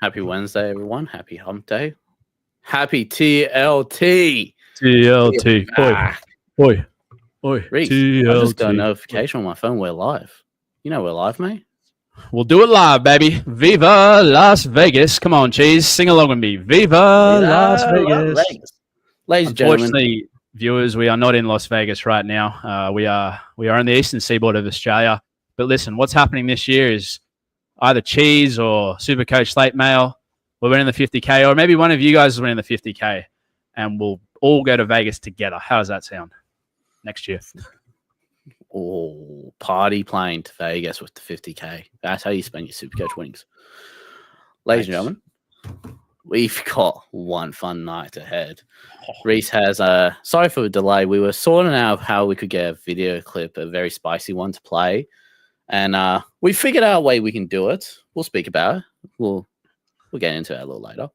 Happy Wednesday, everyone. Happy hump day. Happy TLT. TLT. Oi. Reese, TLT. I just got a notification on my phone. We're live. You know we're live, mate. We'll do it live, baby. Viva Las Vegas. Come on, Cheese. Sing along with me. Viva Las Vegas. Ladies and gentlemen. Unfortunately, viewers, we are not in Las Vegas right now. We are on the eastern seaboard of Australia. But listen, what's happening this year is either Cheese or SuperCoach Late Mail. We're winning the 50K, or maybe one of you guys is winning the 50K, and we'll all go to Vegas together. How does that sound? Next year. Oh, party plane to Vegas with the 50K. That's how you spend your SuperCoach winnings. Ladies and gentlemen, we've got one fun night ahead. Reese has sorry for the delay. We were sorting out how we could get a video clip, a very spicy one to play. And we figured out a way we can do it. We'll speak about it. We'll get into it a little later.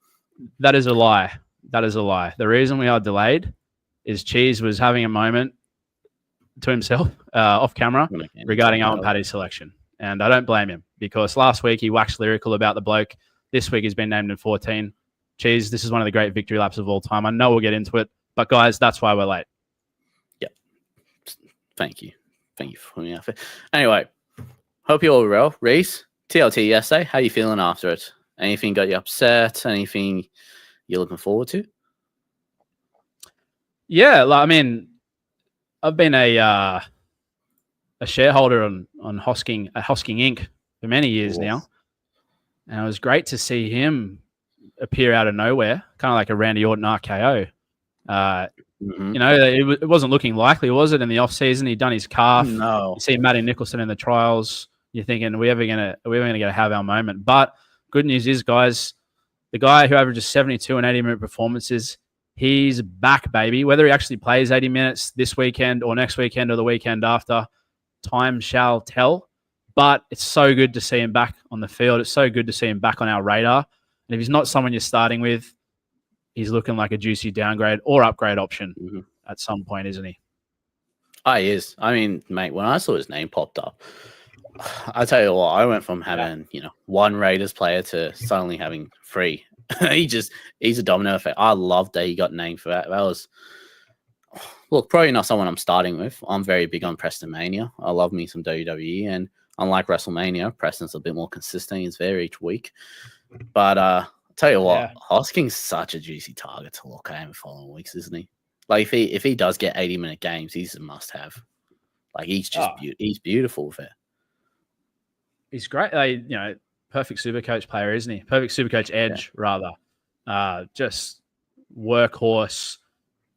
That is a lie. That is a lie. The reason we are delayed is Cheese was having a moment to himself off camera regarding Owen Paddy's selection. And I don't blame him, because last week he waxed lyrical about the bloke. This week he's been named in 14. Cheese, this is one of the great victory laps of all time. I know we'll get into it, but guys, that's why we're late. Yep. Thank you. Thank you for putting me out there. Anyway, hope you're all well. Reese, TLT yesterday. How you feeling after it? Anything got you upset? Anything you're looking forward to? Yeah, I mean, I've been a shareholder on Hosking Inc. for many years now, and it was great to see him appear out of nowhere, kind of like a Randy Orton RKO. You know, it wasn't looking likely, was it? In the off season, he'd done his calf. No, you see Matty Nicholson in the trials. You're thinking, are we ever gonna have our moment? But good news is, guys, the guy who averages 72 and 80-minute performances, he's back, baby. Whether he actually plays 80 minutes this weekend or next weekend or the weekend after, time shall tell. But it's so good to see him back on the field. It's so good to see him back on our radar. And if he's not someone you're starting with, he's looking like a juicy downgrade or upgrade option at some point, isn't he? Oh, he is. I mean, mate, when I saw his name popped up, I tell you what, I went from having, one Raiders player to suddenly having three. He's a domino effect. I love that he got named for that. That was, look, probably not someone I'm starting with. I'm very big on Preston Mania. I love me some WWE, and unlike WrestleMania, Preston's a bit more consistent. He's there each week. But I'll tell you what, Hosking's such a juicy target to look at in the following weeks, isn't he? Like if he does get 80-minute games, he's a must-have. Like he's just he's beautiful with it. He's great. Perfect SuperCoach player, isn't he? Perfect SuperCoach edge, rather. Just workhorse,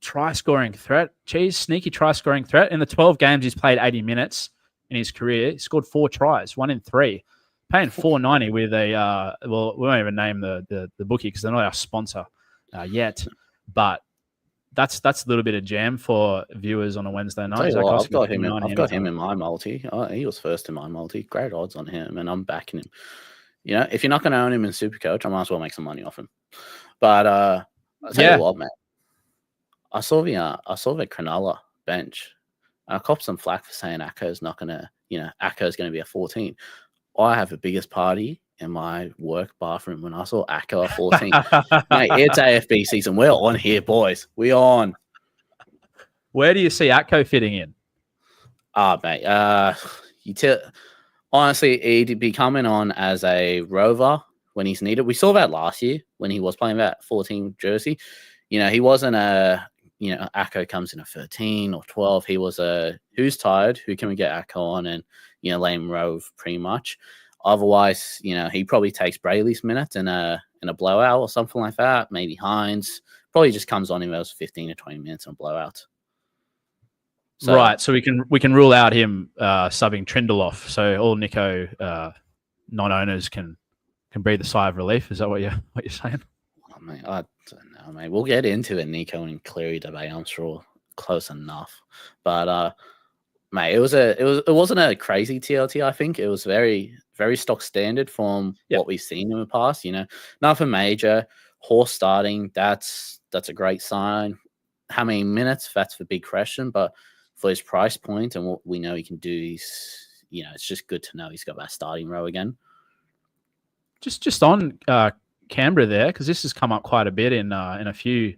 try-scoring threat. Cheese, sneaky try-scoring threat. In the 12 games he's played 80 minutes in his career, he scored 4 tries, 1 in 3. Paying $4.90 with a we won't even name the bookie because they're not our sponsor yet. But that's a little bit of jam for viewers on a Wednesday night. I've got him in my multi. He was first in my multi. Great odds on him, and I'm backing him. If you're not going to own him in SuperCoach, I might as well make some money off him. But I'll tell you what, man. I saw the Cronulla bench. I copped some flack for saying Acco's not going to, Acco's going to be a 14. I have the biggest party in my work bathroom when I saw Acco at 14. Mate, it's AFB season. We're on here, boys. We're on. Where do you see Acco fitting in? Mate, honestly, he'd be coming on as a rover when he's needed. We saw that last year when he was playing that 14 jersey. He wasn't Acco comes in a 13 or 12. He was a who's tired, who can we get Acco on and, let him rove pretty much. Otherwise, he probably takes Brayley's minutes in a blowout or something like that. Maybe Hines probably just comes on in those 15 to 20 minutes in a blowout. So, right, so we can rule out him subbing Trindeloff, so all Nico non-owners can breathe a sigh of relief. Is that what you're saying? Oh, mate, I don't know, mate. We'll get into it, Nico and Cleary debate. I'm sure close enough, but mate, it wasn't a crazy TLT. I think it was very, very stock standard from what we've seen in the past. Nothing major. Horse starting, that's a great sign. How many minutes? That's the big question. But for his price point and what we know he can do, it's just good to know he's got that starting row again. Just on Canberra there, because this has come up quite a bit in a few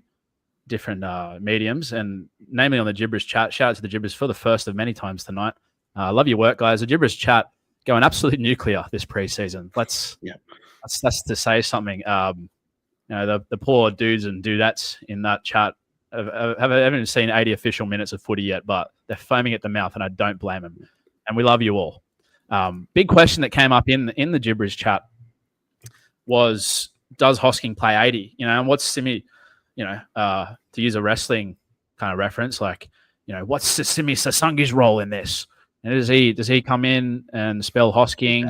different mediums, and namely on the Gibberish chat. Shout out to the Gibberish for the first of many times tonight. Love your work, guys. The Gibberish chat going absolutely nuclear this preseason. That's to say something. The poor dudes and dudettes in that chat haven't seen 80 official minutes of footy yet, but they're foaming at the mouth, and I don't blame them. And we love you all. Big question that came up in the Gibberish chat was, does Hosking play 80? And what's Simi, to use a wrestling kind of reference, like, what's Simi Sasangi's role in this? And does he come in and spell Hosking?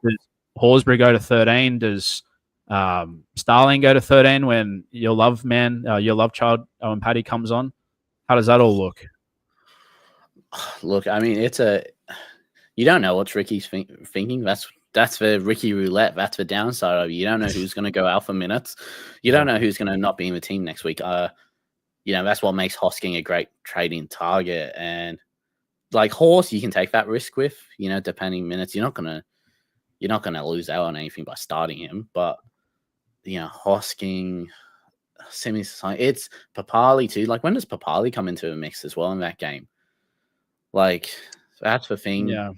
Does Horsburgh go to 13? Does Starling go to 13 when your love child, Owen Paddy, comes on? How does that all look? Look, I mean, you don't know what Ricky's thinking. That's the Ricky roulette. That's the downside of it. You don't know who's going to go out for minutes. You don't know who's going to not be in the team next week. That's what makes Hosking a great trading target. And like Horse, you can take that risk with, depending minutes. You're not gonna lose out on anything by starting him. But Hosking, it's Papali too. Like, when does Papali come into the mix as well in that game? Like, that's the thing. Yeah.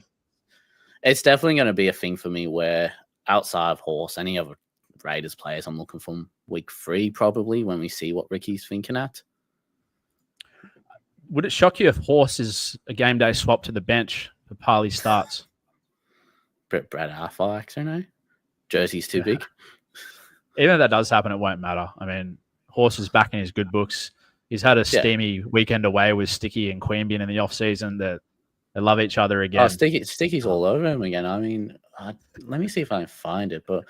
It's definitely going to be a thing for me where outside of Horse, any other Raiders players I'm looking from week 3 probably, when we see what Ricky's thinking at. Would it shock you if Horse is a game day swap to the bench for Papali starts? Brad Arthur, I know. Jersey's too big. Even if that does happen, it won't matter. I mean, Horse is back in his good books. He's had a steamy weekend away with Sticky and Queanbeyan in the off-season. That they love each other again. Oh, Sticky's all over him again. I mean, let me see if I can find it. But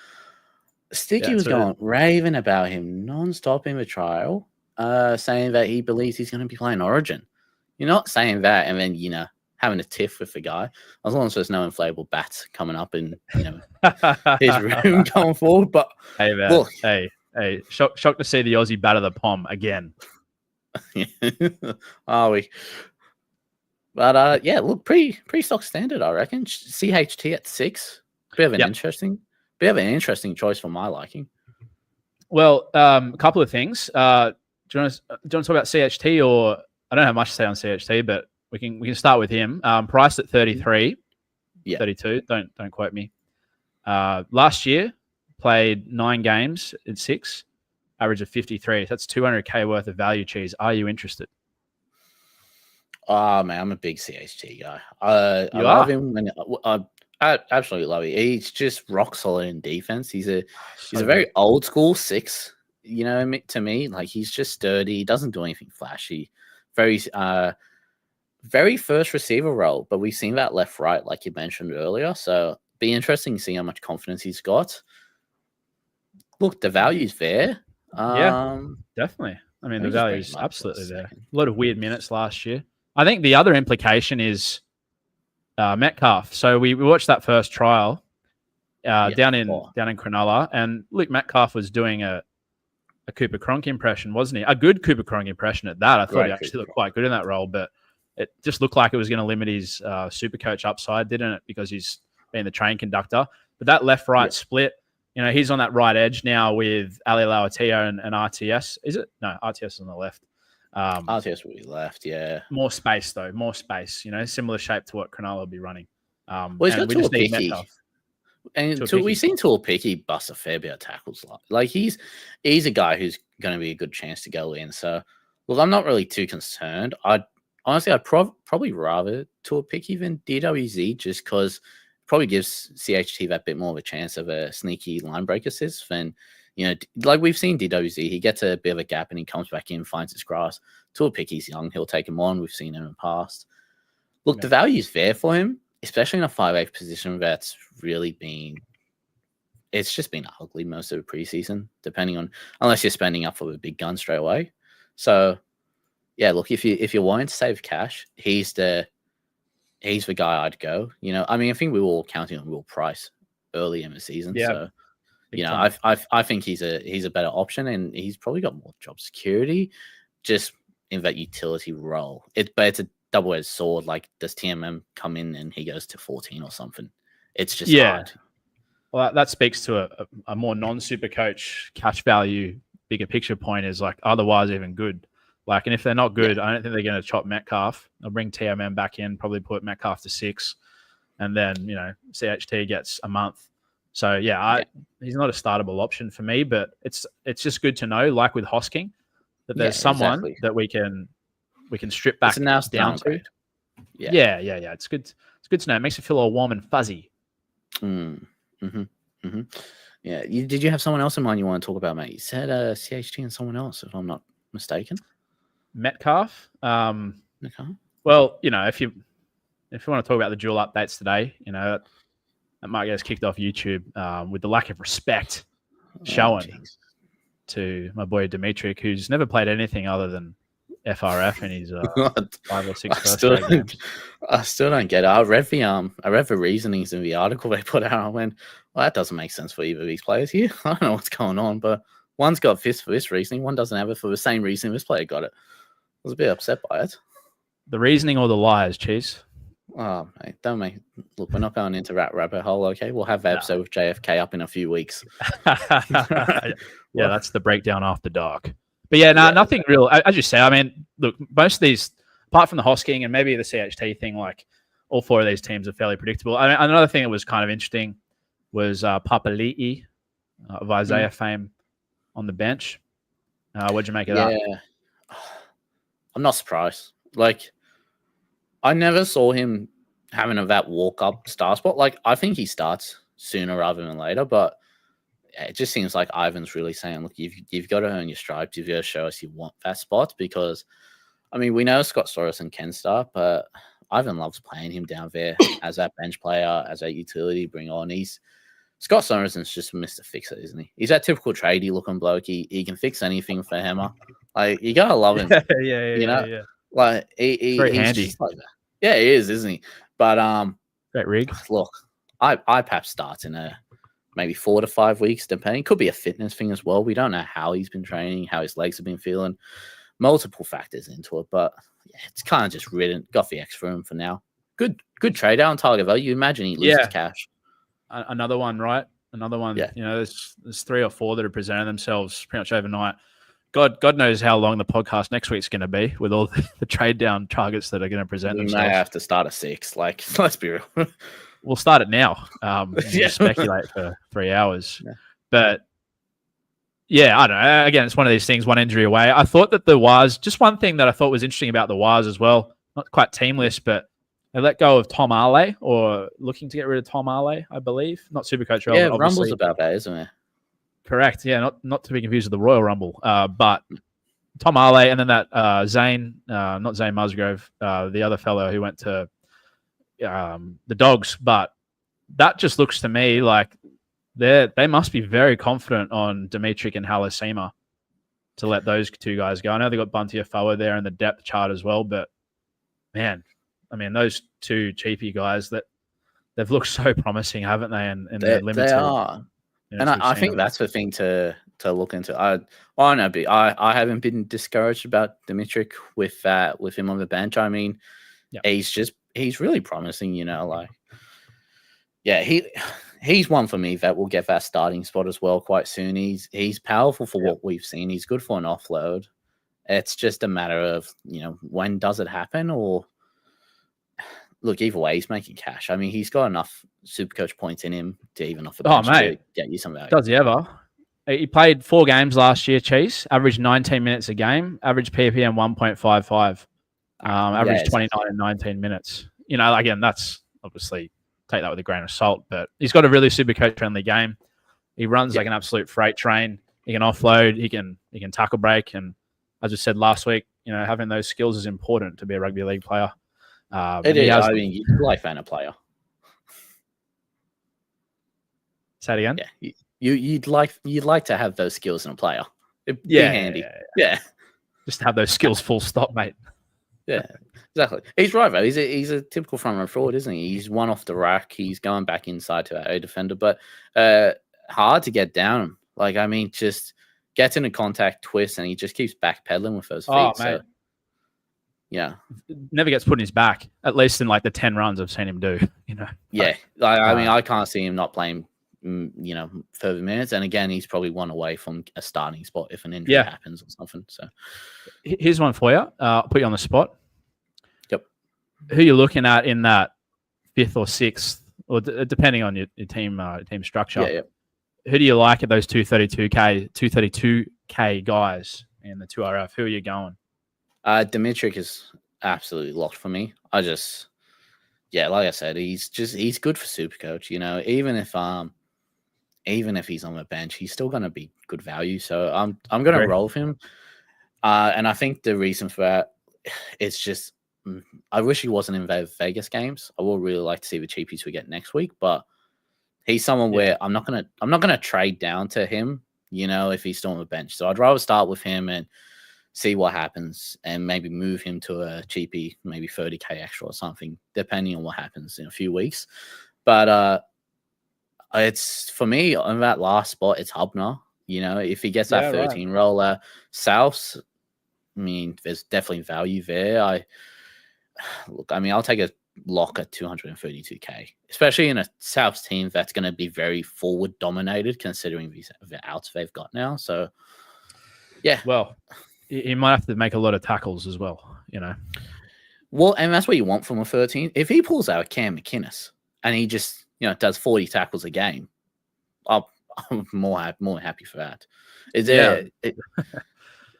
Sticky was going raving about him non-stop in the trial, saying that he believes he's going to be playing Origin. You're not saying that and then, having a tiff with the guy, as long as there's no inflatable bats coming up in, his room going forward. But hey, man. Look, hey, shocked to see the Aussie batter the Pom again. Are we? But look, pretty stock standard, I reckon. CHT at 6, bit of an interesting choice for my liking. Well, a couple of things. Do you want to talk about CHT, or I don't have much to say on CHT, but we can start with him. Priced at 33, 32. Don't quote me. Last year played 9 games in 6, average of 53. That's 200K worth of value, Cheese. Are you interested? Oh man, I'm a big CHT guy. I love him. I absolutely love it. He's just rock solid in defense. He's a very old school 6. To me, like, he's just sturdy. He doesn't do anything flashy. Very first receiver role, but we've seen that left right, like you mentioned earlier. So be interesting to see how much confidence he's got. Look, the value's there. Definitely. I mean, the value's absolutely there. A lot of weird minutes last year. I think the other implication is Metcalf. So we watched that first trial down in Cronulla, and Luke Metcalf was doing a Cooper Cronk impression, wasn't he? A good Cooper Cronk impression at that. I thought he actually looked quite good in that role, but it just looked like it was going to limit his SuperCoach upside, didn't it? Because he's been the train conductor. But that left-right split, he's on that right edge now with Ali Lauatia and RTS. Is it? No, RTS is on the left. RTS will be left, yeah. More space, though. More space. Similar shape to what Cronulla will be running. Well, he's got Tuapiki. And we've seen Tuapiki bust a fair bit of tackles. Like, he's a guy who's going to be a good chance to go in. So, look, I'm not really too concerned. I'd probably rather Tuapiki than DWZ, just because it probably gives CHT that bit more of a chance of a sneaky line break assist than, like we've seen DWZ. He gets a bit of a gap and he comes back in, finds his grass. Tuapiki's young. He'll take him on. We've seen him in the past. Look, the value's there for him, especially in a 5'8" position that's really it's just been ugly most of the preseason, unless you're spending up for the big gun straight away. So, yeah, look, if you're wanting to save cash, he's the guy I'd go. I mean, I think we were all counting on Will Price early in the season. Yeah. So, I think he's a better option, and he's probably got more job security just in that utility role. But it's a double-edged sword. Like, does TMM come in and he goes to 14 or something? It's just hard. Well, that speaks to a more non-super coach catch value, bigger picture point is like, otherwise even good. Like, and if they're not good, I don't think they're going to chop Metcalf. They'll bring TMM back in, probably put Metcalf to 6, and then, CHT gets a month. So, he's not a startable option for me, but it's just good to know, like with Hosking, that there's someone that we can strip back down to. Yeah. It's good. It's good to know. It makes you feel all warm and fuzzy. Yeah. Did you have someone else in mind you want to talk about, mate? You said CHT and someone else, if I'm not mistaken. Metcalf. Okay. Well, if you want to talk about the dual updates today, that might get us kicked off YouTube with the lack of respect shown to my boy Dimitri, who's never played anything other than FRF in his 5 or 6 first grade games. I still don't get it. I read the reasonings in the article they put out. I went, well, that doesn't make sense for either of these players here. I don't know what's going on, but one's got fist for this reasoning, one doesn't have it for the same reasoning this player got it. I was a bit upset by it. The reasoning or the lies, Cheese? Oh, mate, don't make... Look, we're not going into that rabbit hole, okay? We'll have the episode with JFK up in a few weeks. Yeah, that's the breakdown after dark. But nothing real. As you say, I mean, look, most of these, apart from the Hosking and maybe the CHT thing, like all 4 of these teams are fairly predictable. I mean, another thing that was kind of interesting was Papali'i of Isaiah fame on the bench. What'd you make of that? Yeah, I'm not surprised. Like, I never saw him having that walk-up star spot. Like, I think he starts sooner rather than later, but it just seems like Ivan's really saying, look, you've got to earn your stripes. You've got to show us you want that spot because, I mean, we know Scott Sorensen can start, but Ivan loves playing him down there as that bench player, as that utility bring on. Scott Sorensen's just Mr. Fixer, isn't he? He's that typical tradie looking bloke. He can fix anything for Hammer. Like, you got to love him. Yeah. Like, he's handy. just like that. Yeah, he is, isn't he? But great rig. Look, IPAP starts in maybe 4 to 5 weeks, depending. Could be a fitness thing as well. We don't know how he's been training, how his legs have been feeling. Multiple factors into it, but it's kind of just got the X for him for now. Good trade out on target value. You imagine he loses cash. Another one, right? Another one. Yeah. There's 3 or 4 that have presented themselves pretty much overnight. God knows how long the podcast next week's going to be with all the trade down targets that are going to present themselves. We may have to start at 6. Like, let's be real. We'll start it now. Speculate for 3 hours. Yeah. But, I don't know. Again, it's one of these things, one injury away. I thought that the Waz, just one thing that I thought was interesting about the Waz as well, not quite teamless, but they let go of Tom Arley, or looking to get rid of Tom Arley, I believe. Not SuperCoach relevant, obviously. Rumble's about that, isn't it? Correct. Yeah, not to be confused with the Royal Rumble. But Tom Arley and then that Zane, not Zane Musgrove, the other fellow who went to the Dogs. But that just looks to me like they must be very confident on Dimitri and Halasima to let those 2 guys go. I know they got Bunty Afoa there in the depth chart as well, but man, I mean, those 2 cheapy guys, that they've looked so promising, haven't they? And they're limited. They are. And I think that's the thing to look into. I haven't been discouraged about Dimitri with him on the bench. I mean, he's really promising, he's one for me that will get that starting spot as well quite soon. He's powerful for what we've seen. He's good for an offload. It's just a matter of, when does it happen? Or look, either way, he's making cash. I mean, he's got enough SuperCoach points in him to even off the bench to get you some value. Does he ever? He played 4 games last year, Cheese. Averaged 19 minutes a game. Average PPM 1.55. Averaged 29 and 19 minutes. Again, that's obviously take that with a grain of salt, but he's got a really SuperCoach friendly game. He runs like an absolute freight train. He can offload. He can tackle break. And as I said last week, having those skills is important to be a rugby league player. It is. I mean, you'd like fan a player. Say it again. Yeah, you'd like to have those skills in a player. It'd be handy. Yeah. Just to have those skills. Full stop, mate. Yeah, exactly. He's right though. He's a typical front row forward, isn't he? He's one off the rack. He's going back inside to our defender, but hard to get down. Like, I mean, just gets into contact, twists, and he just keeps backpedaling with those feet. Oh, mate. So, yeah, never gets put in his back. At least in like the 10 runs I've seen him do. Yeah, I mean, I can't see him not playing further minutes. And again, he's probably one away from a starting spot if an injury happens or something. So here's one for you. I'll put you on the spot. Yep. Who you looking at in that 5th or 6th, or depending on your team structure? Yeah. Who do you like at those 232K guys in the 2RF? Who are you going? Dimitri is absolutely locked for me. Like I said, he's good for SuperCoach. Even if he's on the bench, he's still going to be good value. So I'm going to roll with him. And I think the reason for that, it's just I wish he wasn't in Vegas games. I would really like to see the cheapies we get next week, but he's someone where I'm not gonna trade down to him, if he's still on the bench. So I'd rather start with him and see what happens, and maybe move him to a cheapie, maybe 30K extra or something, depending on what happens in a few weeks. But it's for me on that last spot, it's Hubner. If he gets that 13 roller, Souths, I mean, there's definitely value there. I'll take a lock at 232K, especially in a Souths team that's going to be very forward dominated, considering the outs they've got now. So, yeah. Well, he might have to make a lot of tackles as well, Well, and that's what you want from a 13. If he pulls out Cam McInnes and he just, does 40 tackles a game, I'm more happy for that. Is there?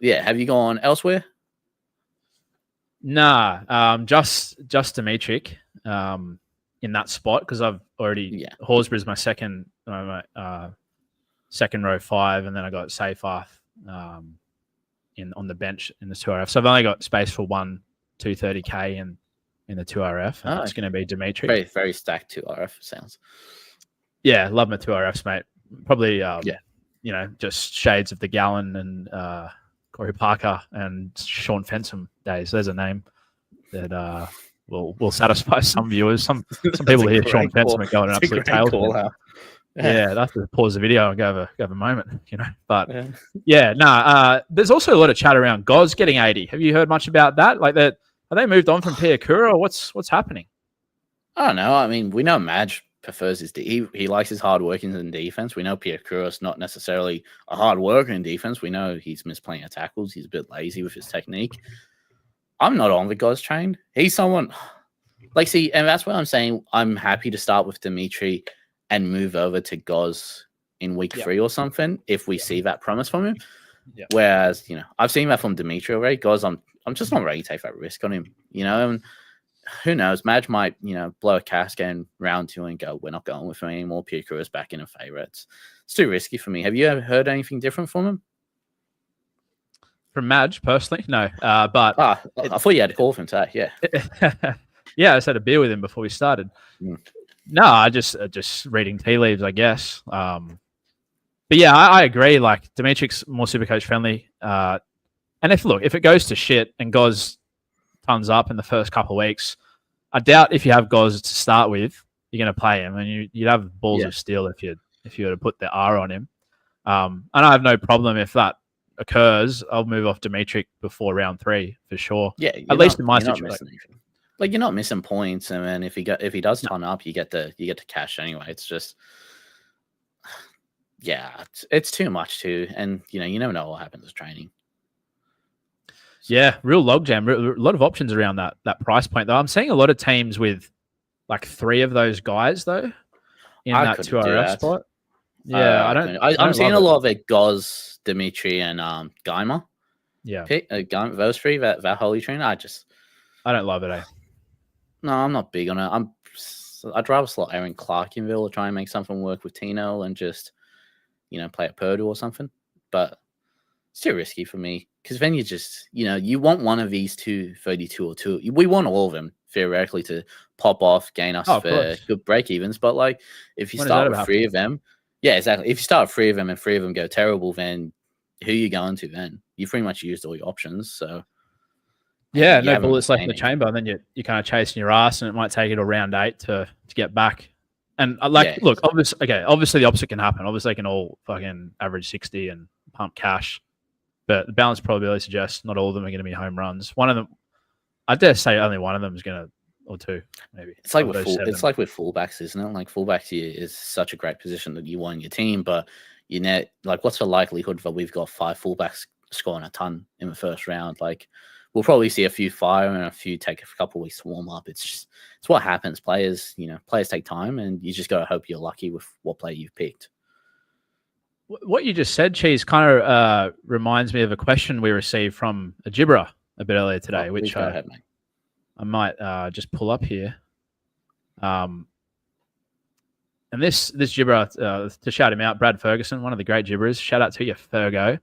Yeah. Have you gone elsewhere? Nah, just Dimitri in that spot, because I've already Horsburgh's my second row 5, and then I got Seyfarth on the bench in the 2RF. So I've only got space for 230K in the 2RF. And it's going to be Dimitri. Very, very stacked 2RF sounds. Yeah, love my 2RF, mate. Probably just shades of the Gallen and Corey Parker and Sean Fensom days. There's a name that will satisfy some viewers. Some people hear Sean Fensom and go an absolute tailspin. Yeah, that's to pause the video and go have a moment, But there's also a lot of chat around Goz getting 80. Have you heard much about that? Like that, are they moved on from Piakura, or what's happening? I don't know. I mean, we know Madge prefers he likes his hard working in defense. We know Piakura's not necessarily a hard worker in defense. We know he's missed plenty of tackles. He's a bit lazy with his technique. I'm not on the Goz train. He's someone and that's why I'm saying I'm happy to start with Dimitri and move over to Goz in week 3 or something if we see that promise from him. Yeah. Whereas, I've seen that from Dimitri already. Goz, I'm just not ready to take that risk on him, and who knows? Madge might, blow a casket in round 2 and go, we're not going with him anymore. Piakura's back in a favourite. It's too risky for me. Have you ever heard anything different from him? From Madge, personally? No. But I thought you had a call from him today. Yeah. Yeah, I just had a beer with him before we started. No, I just reading tea leaves, I guess. But yeah, I agree. Like, Dimitri's more SuperCoach friendly. And if it goes to shit and Goz tons up in the first couple of weeks, I doubt if you have Goz to start with, you're going to play him, and you'd have balls of steel if you were to put the R on him. And I have no problem if that occurs. I'll move off Dimitri before round 3 for sure. Yeah, at least in my situation. You're not missing points, and then if he does ton up, you get the cash anyway. It's just, it's too much too, and you never know what happens with training. Yeah, real logjam. A lot of options around that price point, though. I'm seeing a lot of teams with like 3 of those guys, though, in that 2RF spot. Yeah, I'm seeing a lot of it. Goz, Dimitri, and Geimer. Yeah, those 3. That holy train. I don't love it. No, I'm not big on it. I'd rather slot Aaron Clark in Ville or try and make something work with Tino and just play at Purdue or something. But it's too risky for me, because then you just, you want one of these 232 or 2. We want all of them theoretically to pop off, gain us for good break evens. But like, if you start with 3 of them, yeah, exactly. If you start with 3 of them and 3 of them go terrible, then who are you going to then? You pretty much used all your options. So yeah, no bullets left in the chamber, and then you're kind of chasing your ass, and it might take you to round 8 to get back. And look, obviously the opposite can happen. Obviously, they can all fucking average 60 and pump cash. But the balanced probability suggests not all of them are going to be home runs. One of them, I dare say only one of them is going to or two, maybe. It's like of with those seven. it's like with fullbacks, isn't it? Like fullbacks here is such a great position that you want in your team, but you know, like what's the likelihood that we've got 5 fullbacks scoring a ton in the first round? Like we'll probably see a few fire and a few take a couple of weeks to warm up. It's what happens. Players take time, and you just gotta hope you're lucky with what player you've picked. What you just said, Cheese, kind of reminds me of a question we received from a gibberer a bit earlier today, which go ahead, mate. I might just pull up here. And this gibberer, to shout him out, Brad Ferguson, one of the great gibberers. Shout out to you, Fergo.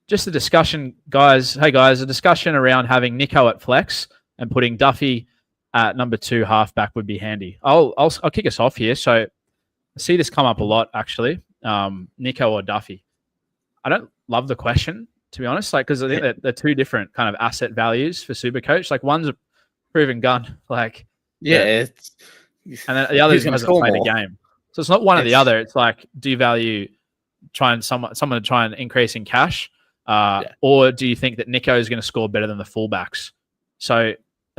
Just a discussion, guys. Hey, guys, a discussion around having Nico at flex and putting Duffy at number 2 halfback would be handy. I'll kick us off here. So I see this come up a lot, actually. Nico or Duffy. I don't love the question, to be honest, like because I think that they're two different kind of asset values for SuperCoach. Like one's a proven gun, like and then the other hasn't played the game. So it's not one or the other. It's like, do you value someone to try and increase in cash, or do you think that Nico is going to score better than the fullbacks? So I think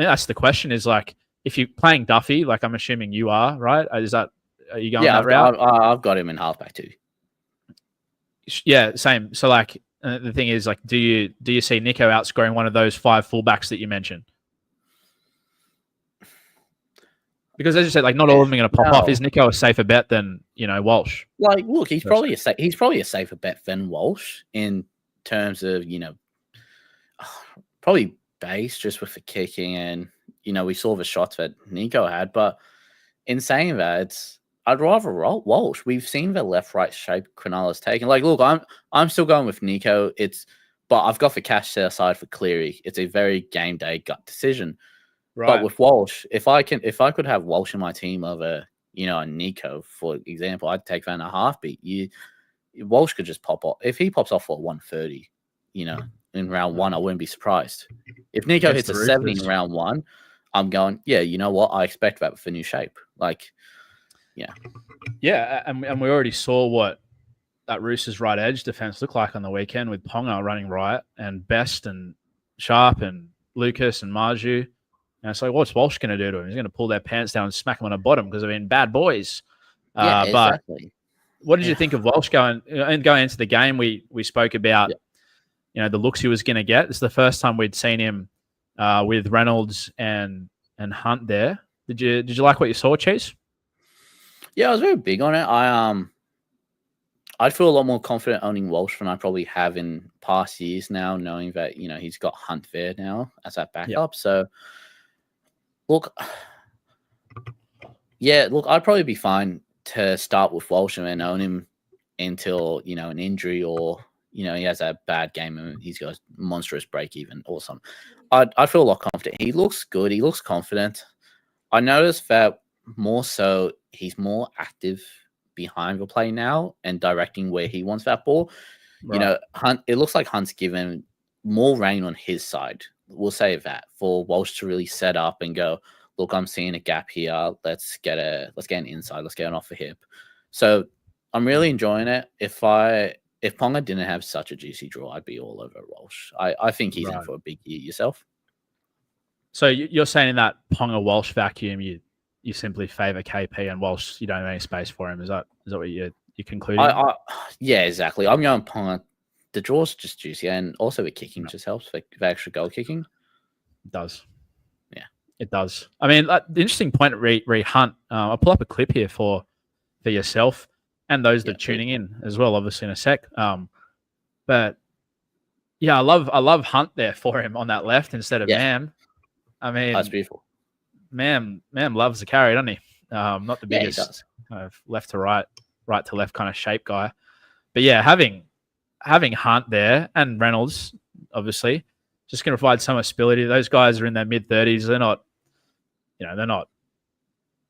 that's the question. Is like if you're playing Duffy, like I'm assuming you are, right? Are you going that route? I've got him in halfback too. Yeah, same. So like the thing is, like, do you see Nico outscoring one of those 5 fullbacks that you mentioned? Because as you said, like not all of them are going to pop off. Is Nico a safer bet than Walsh? Like, look, he's probably a safer bet than Walsh in terms of probably base just with the kicking, and we saw the shots that Nico had. But in saying that, I'd rather roll Walsh. We've seen the left-right shape Cronulla's taken. Like, look, I'm still going with Nico. But I've got the cash set aside for Cleary. It's a very game day gut decision. Right. But with Walsh, if I could have Walsh in my team over a Nico, for example, I'd take that in a heartbeat. Walsh could just pop off. If he pops off for 130, in round 1, I wouldn't be surprised. If Nico hits a 70 in round 1, I'm going, yeah, you know what? I expect that for new shape. Like, yeah, and we already saw what that Roosters right edge defense looked like on the weekend with Ponga running right and Best and Sharp and Lucas and Marju. And so what's Walsh going to do to him? He's going to pull their pants down and smack them on the bottom because they've been bad boys. Exactly. But what did you think of Walsh going into the game? We spoke about the looks he was going to get. It's the first time we'd seen him with Reynolds and Hunt there. Did you like what you saw, Chase? Yeah, I was very big on it. I'd feel a lot more confident owning Walsh than I probably have in past years now, knowing that he's got Hunt there now as that backup. Yep. So, look, I'd probably be fine to start with Walsh and then own him until an injury or he has a bad game and he's got a monstrous break even or something. I'd feel a lot confident. He looks good. He looks confident. I noticed that more so he's more active behind the play now and directing where he wants that ball. Right. Hunt, it looks like Hunt's given more reign on his side. We'll say that for Walsh to really set up and go, look, I'm seeing a gap here. Let's get an inside. Let's get an off the hip. So I'm really enjoying it. If Ponga didn't have such a juicy draw, I'd be all over Walsh. I think he's in for a big year yourself. So you're saying in that Ponga Walsh vacuum, you simply favour KP and Walsh, you don't have any space for him. Is that what you're concluding? Yeah, exactly. I'm going Ponga. The draw's just juicy, and also the kicking just helps. The extra goal kicking. It does. Yeah, it does. I mean, the interesting point at Hunt, I'll pull up a clip here for yourself and those that are tuning in as well, obviously in a sec. But yeah, I love Hunt there for him on that left instead of Mam. I mean, that's beautiful. Mam loves the carry, doesn't he? Not the biggest kind of left to right to left kind of shape guy. But yeah, having Hunt there and Reynolds, obviously, just going to provide so much stability. Those guys are in their mid-30s. They're not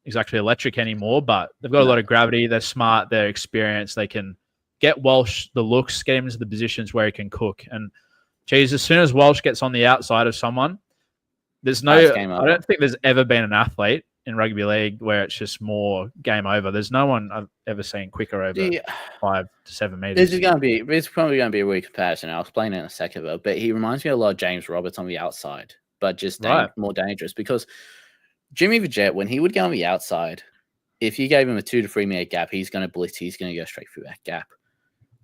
exactly electric anymore, but they've got a lot of gravity. They're smart. They're experienced. They can get Walsh the looks, get him into the positions where he can cook. And geez, as soon as Walsh gets on the outside of someone, I don't think there's ever been an athlete in rugby league where it's just more game over. There's no one I've ever seen quicker over 5 to 7 meters. It's probably going to be a weak comparison. I'll explain it in a second, but he reminds me a lot of James Roberts on the outside. but just Right. more dangerous. Because Jimmy Vegette, when he would go on the outside, if you gave him a 2 to 3 meter gap, he's going to blitz. He's going to go straight through that gap.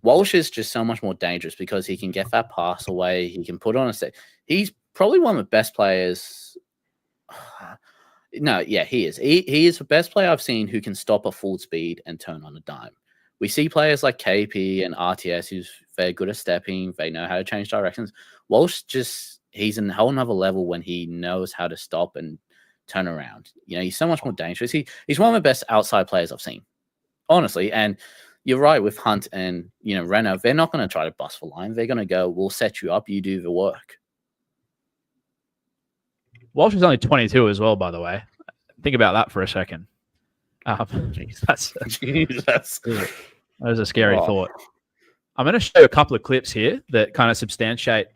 Walsh is just so much more dangerous because he can get that pass away. He can put on a set. He's probably one of the best players. No, yeah, he is. He is the best player I've seen who can stop a full speed and turn on a dime. We see players like KP and RTS who's very good at stepping. They know how to change directions. Walsh he's in a whole nother level when he knows how to stop and turn around. He's so much more dangerous. He's one of the best outside players I've seen, honestly. And you're right with Hunt and Reno. They're not going to try to bust the line. They're going to go, we'll set you up. You do the work. Walsh is only 22 as well, by the way. Think about that for a second. That was a scary thought. I'm going to show you a couple of clips here that kind of substantiate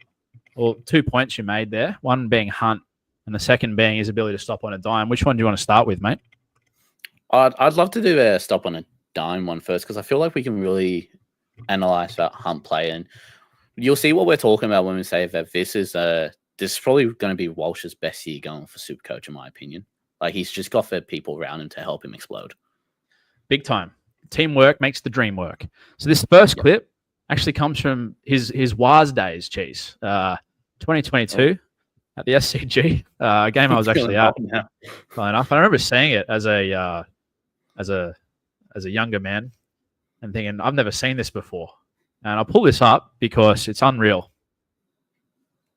2 points you made there. One being Hunt, and the second being his ability to stop on a dime. Which one do you want to start with, mate? I'd love to do a stop on a dime one first because I feel like we can really analyze that Hunt play, and you'll see what we're talking about when we say that this is probably going to be Walsh's best year going for SuperCoach, in my opinion. Like, he's just got the people around him to help him explode. Big time. Teamwork makes the dream work. So this first clip actually comes from his WAS days, Cheese. 2022 at the SCG, a game I was actually at. Funny enough, I remember seeing it as a younger man and thinking, I've never seen this before. And I'll pull this up because it's unreal.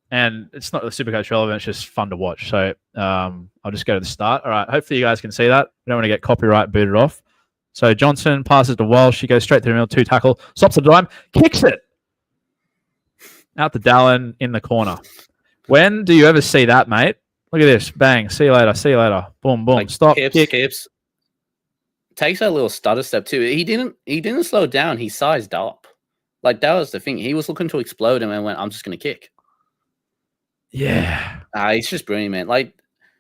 And it's not the SuperCoach relevant, it's just fun to watch. So I'll just go to the start. All right, hopefully you guys can see that. We don't want to get copyright booted off. So Johnson passes to Walsh. He goes straight through the middle, 2 tackle, stops the dime, kicks it out to Dallin in the corner. When do you ever see that, mate? Look at this. Bang. See you later. See you later. Boom, boom. Like, stop. Kips. Takes a little stutter step too. He didn't slow down. He sized up. Like, that was the thing. He was looking to explode and went, I'm just going to kick. Yeah. It's just brilliant, man. Like,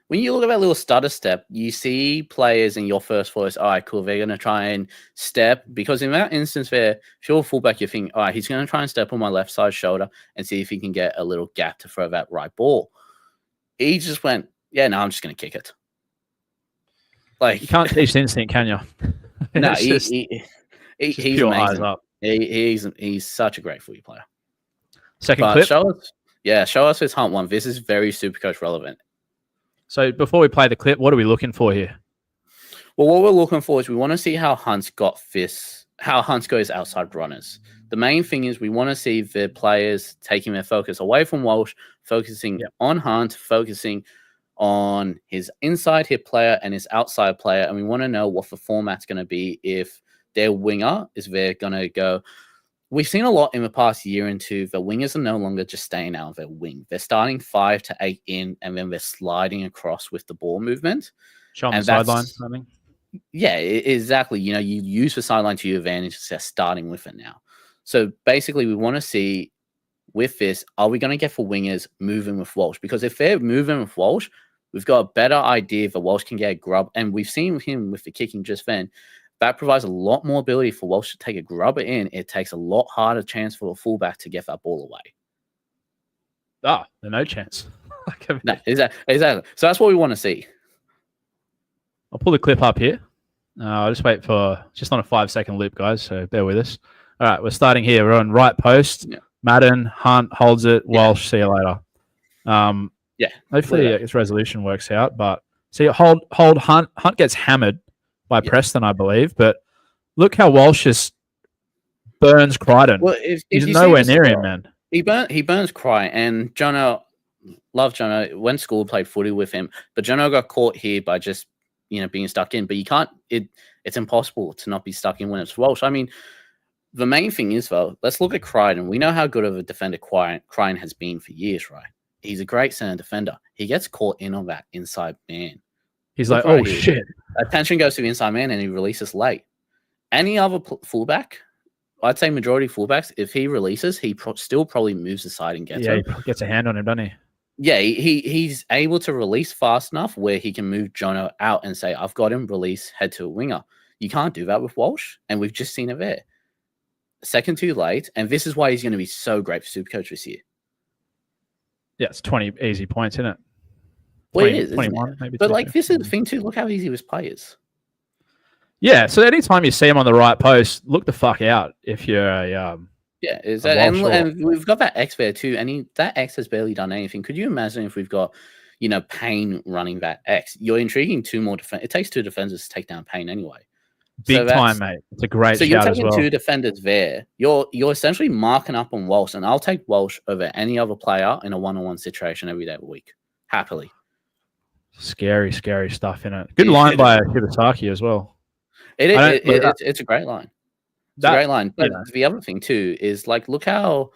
when you look at that little stutter step, you see players in your first voice, all right, cool, they're going to try and step. Because in that instance where, if you're a fullback, you think, all right, he's going to try and step on my left side shoulder and see if he can get a little gap to throw that right ball. He just went, yeah, no, I'm just going to kick it. Like, you can't teach instinct, can you? No, he's pure amazing. Eyes up. He's such a great footy player. Second clip. Show us his Hunt one. This is very SuperCoach relevant. So before we play the clip, what are we looking for here? Well, what we're looking for is we want to see how Hunt's got this, how Hunt's got his outside runners. The main thing is we want to see the players taking their focus away from Walsh, focusing on Hunt, focusing on his inside hit player and his outside player. And we want to know what the format's going to be if their winger is they're going to go. We've seen a lot in the past year and two. The wingers are no longer just staying out of their wing. They're starting 5 to 8 in, and then they're sliding across with the ball movement. Show on the sideline, I think. Yeah, exactly. You use the sideline to your advantage instead of starting with it now. So basically, we want to see with this, are we going to get for wingers moving with Walsh? Because if they're moving with Walsh, we've got a better idea that Walsh can get a grub. And we've seen with him with the kicking just then, that provides a lot more ability for Walsh to take a grubber in. It takes a lot harder chance for a fullback to get that ball away. No chance. No, exactly. So that's what we want to see. I'll pull the clip up here. I'll just wait for just on a 5-second loop, guys. So bear with us. All right, we're starting here. We're on right post. Yeah. Madden, Hunt holds it. Walsh, see you later. Hopefully its resolution works out. But see, hold Hunt. Hunt gets hammered by Preston, I believe. But look how Walsh just burns Crichton. Well, he's nowhere near him, man. He burns Cry, and Jono, love Jono, went to school, played footy with him. But Jono got caught here by just being stuck in. But you can't. It's impossible to not be stuck in when it's Walsh. I mean, the main thing is, though, let's look at Crichton. We know how good of a defender Crichton has been for years, right? He's a great center defender. He gets caught in on that inside man. He's like, oh, shit. Attention goes to the inside man, and he releases late. Any other fullback, I'd say majority fullbacks, if he releases, he still probably moves aside and gets him. He gets a hand on him, doesn't he? Yeah, he's able to release fast enough where he can move Jono out and say, I've got him, release, head to a winger. You can't do that with Walsh, and we've just seen it there. Second too late, and this is why he's going to be so great for SuperCoach this year. Yeah, it's 20 easy points, isn't it? Well, 20, it is, isn't 21, it? maybe. But like 22. this is the thing too. Look how easy this play is. Yeah. So anytime you see him on the right post, look the fuck out if you're a Yeah, is a that, Walsh or- and we've got that X there too, and that X has barely done anything. Could you imagine if we've got, Payne running that X? You're intriguing two more defenders. It takes two defenders to take down Payne anyway. big time, mate. It's a great So you're shout as taking well. two defenders there. You're essentially marking up on Walsh, and I'll take Walsh over any other player in a one-on-one situation every day of the week, happily. Scary stuff in it. Good line by Hibasaki as well. It's a great line. It's a great line. But the other thing too is look how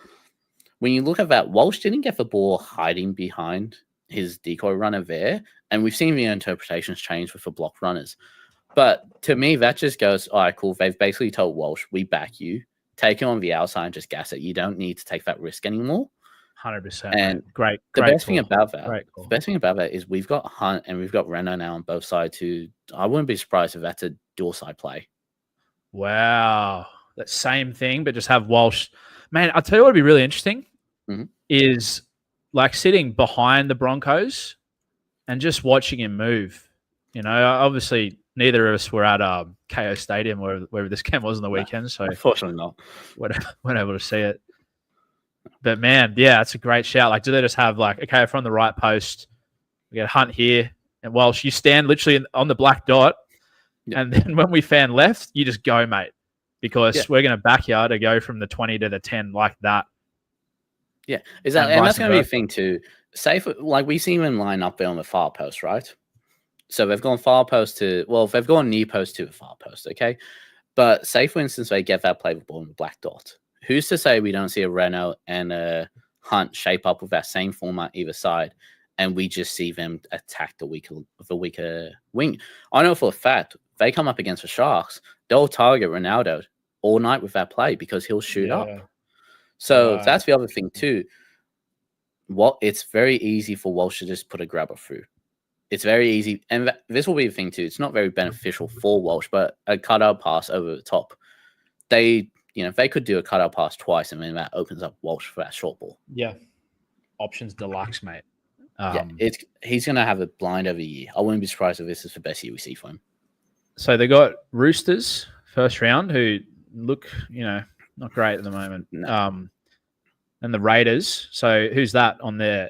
when you look at that, Walsh didn't get the ball hiding behind his decoy runner there, and we've seen the interpretations change with the block runners. But to me, that just goes, all right, cool. They've basically told Walsh, we back you. Take him on the outside and just gas it. You don't need to take that risk anymore. 100%. And great. The best thing about that is we've got Hunt and we've got Renault now on both sides who I wouldn't be surprised if that's a dual side play. Wow. That same thing, but just have Walsh. Man, I'll tell you what would be really interesting is sitting behind the Broncos and just watching him move. Obviously neither of us were at KO Stadium wherever this game was on the weekend. So unfortunately not. weren't able to see it. But man, yeah, it's a great shout. Do they just have okay, from the right post, we got Hunt here and Walsh, you stand literally on the black dot. Yeah. And then when we fan left, you just go, mate, because we're going to back you to go from the 20 to the 10 like that. Yeah, exactly. And that's going to be a thing too. Say we see them line up there on the far post, right? So they've gone far post they've gone near post to the far post, okay? But say, for instance, they get that play with ball in the black dot. Who's to say we don't see a Renault and a Hunt shape up with that same format either side, and we just see them attack the weaker wing? I know for a fact, they come up against the Sharks, they'll target Ronaldo all night with that play because he'll shoot up. So that's the other thing too. It's very easy for Walsh to just put a grabber through. It's very easy, and this will be the thing too. It's not very beneficial for Walsh, but a cutout pass over the top, they could do a cutout pass twice, and then that opens up Walsh for that short ball. Yeah, options deluxe, mate. He's going to have a blind every year. I wouldn't be surprised if this is the best year we see for him. So they got Roosters first round, who look, not great at the moment. No. And the Raiders. So who's that on their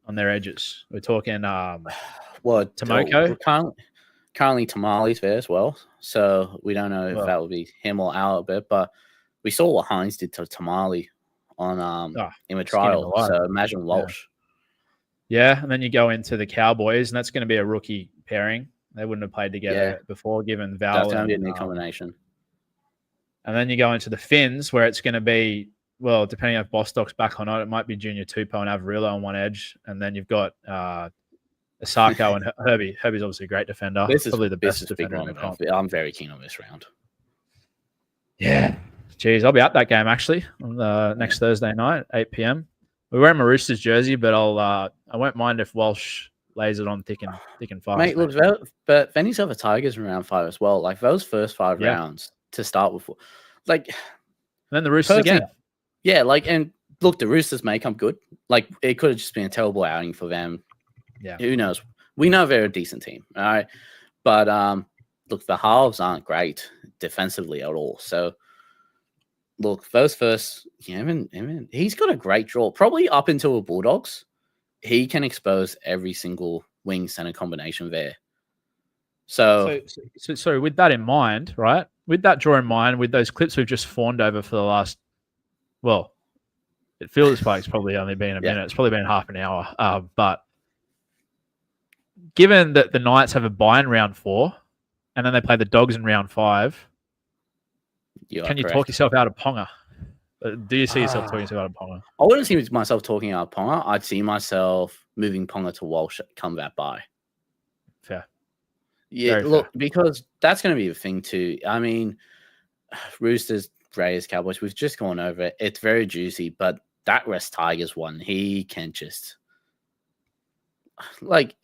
edges? We're talking Tomoko. Currently Tamale's there as well. So we don't know if that would be him or out a bit, but we saw what Hines did to Tamale on in the trial. So imagine Walsh. Yeah, and then you go into the Cowboys, and that's going to be a rookie pairing. They wouldn't have played together before, given Val. That's going to be a new combination. And then you go into the Finns, where it's going to be, depending on if Bostock's back or not, it might be Junior Tupou and Avarillo on one edge. And then you've got Asako and Herbie. Herbie's obviously a great defender. This is probably the best defender in the comp. I'm very keen on this round. Yeah. Jeez, I'll be at that game, actually, on next Thursday night, 8 p.m. We're wearing my Roosters jersey, but I won't mind if Walsh lays it on thick and fast. Mate, look, but then he's got the Tigers in round 5 as well. Those first 5 rounds to start with, and then the Roosters again. Yeah, and look, the Roosters may come good. It could have just been a terrible outing for them. Yeah, who knows? We know they're a decent team, all right. But look, the halves aren't great defensively at all. So look, those first, he's got a great draw. Probably up until the Bulldogs, he can expose every single wing center combination there. So with that in mind, right? With that draw in mind, with those clips we've just fawned over for the last, it feels like it's probably only been a minute. It's probably been half an hour. But given that the Knights have a bye in round 4, and then they play the Dogs in round 5, can you talk yourself out of Ponga? Do you see yourself talking yourself out of Ponga? I wouldn't see myself talking out of Ponga. I'd see myself moving Ponga to Walsh come that bye. Fair. Yeah, look, because that's going to be the thing too. I mean, Roosters, Raiders, Cowboys, we've just gone over it. It's very juicy, but that West Tigers one, he can just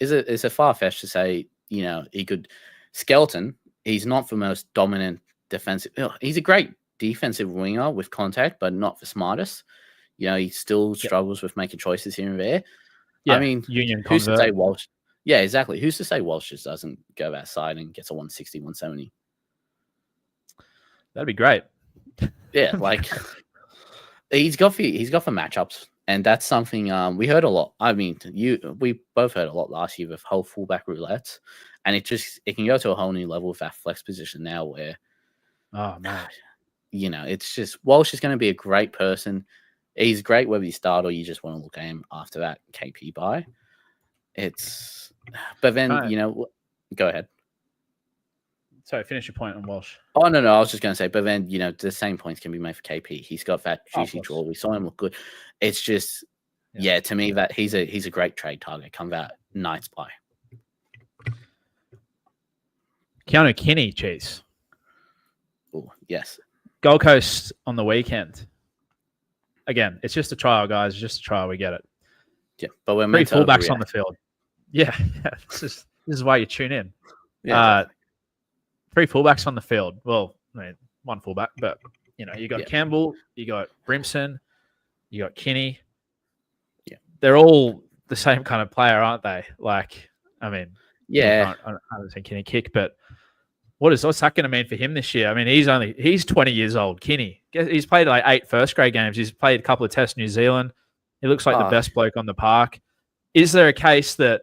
is it far-fetched to say, he could Skeleton, he's not the most dominant defensive. He's a great defensive winger with contact, but not the smartest. He still struggles with making choices here and there. Yeah, I mean, Union who's to say Walsh? Yeah, exactly. Who's to say Walsh just doesn't go outside and gets a 160, 170? That'd be great. Yeah, like he's got for matchups, and that's something we heard a lot. I mean, we both heard a lot last year with whole fullback roulettes, and it can go to a whole new level with that flex position now, where Oh man, it's just Walsh is going to be a great person. He's great whether you start or you just want to look at him after that KP buy. But then go ahead. Sorry, finish your point on Walsh. Oh no, I was just going to say, but then the same points can be made for KP. He's got that juicy draw. We saw him look good. It's just, to me that he's a great trade target. Come that Knights buy. Keanu Kinney, Cheese. Oh yes. Gold Coast on the weekend. Again, it's just a trial, guys. It's just a trial. We get it. Yeah, but we're 3 fullbacks on the field. Yeah. This is why you tune in. Yeah. 3 fullbacks on the field. Well, I mean, 1 fullback, but you got Campbell, you got Brimson, you got Kinney. Yeah, they're all the same kind of player, aren't they? Like, I mean, yeah, I don't think Kinney kick, but what's that going to mean for him this year? I mean, he's 20 years old. Kinney, he's played like 8 first grade games. He's played a couple of tests in New Zealand. He looks like the best bloke on the park. Is there a case that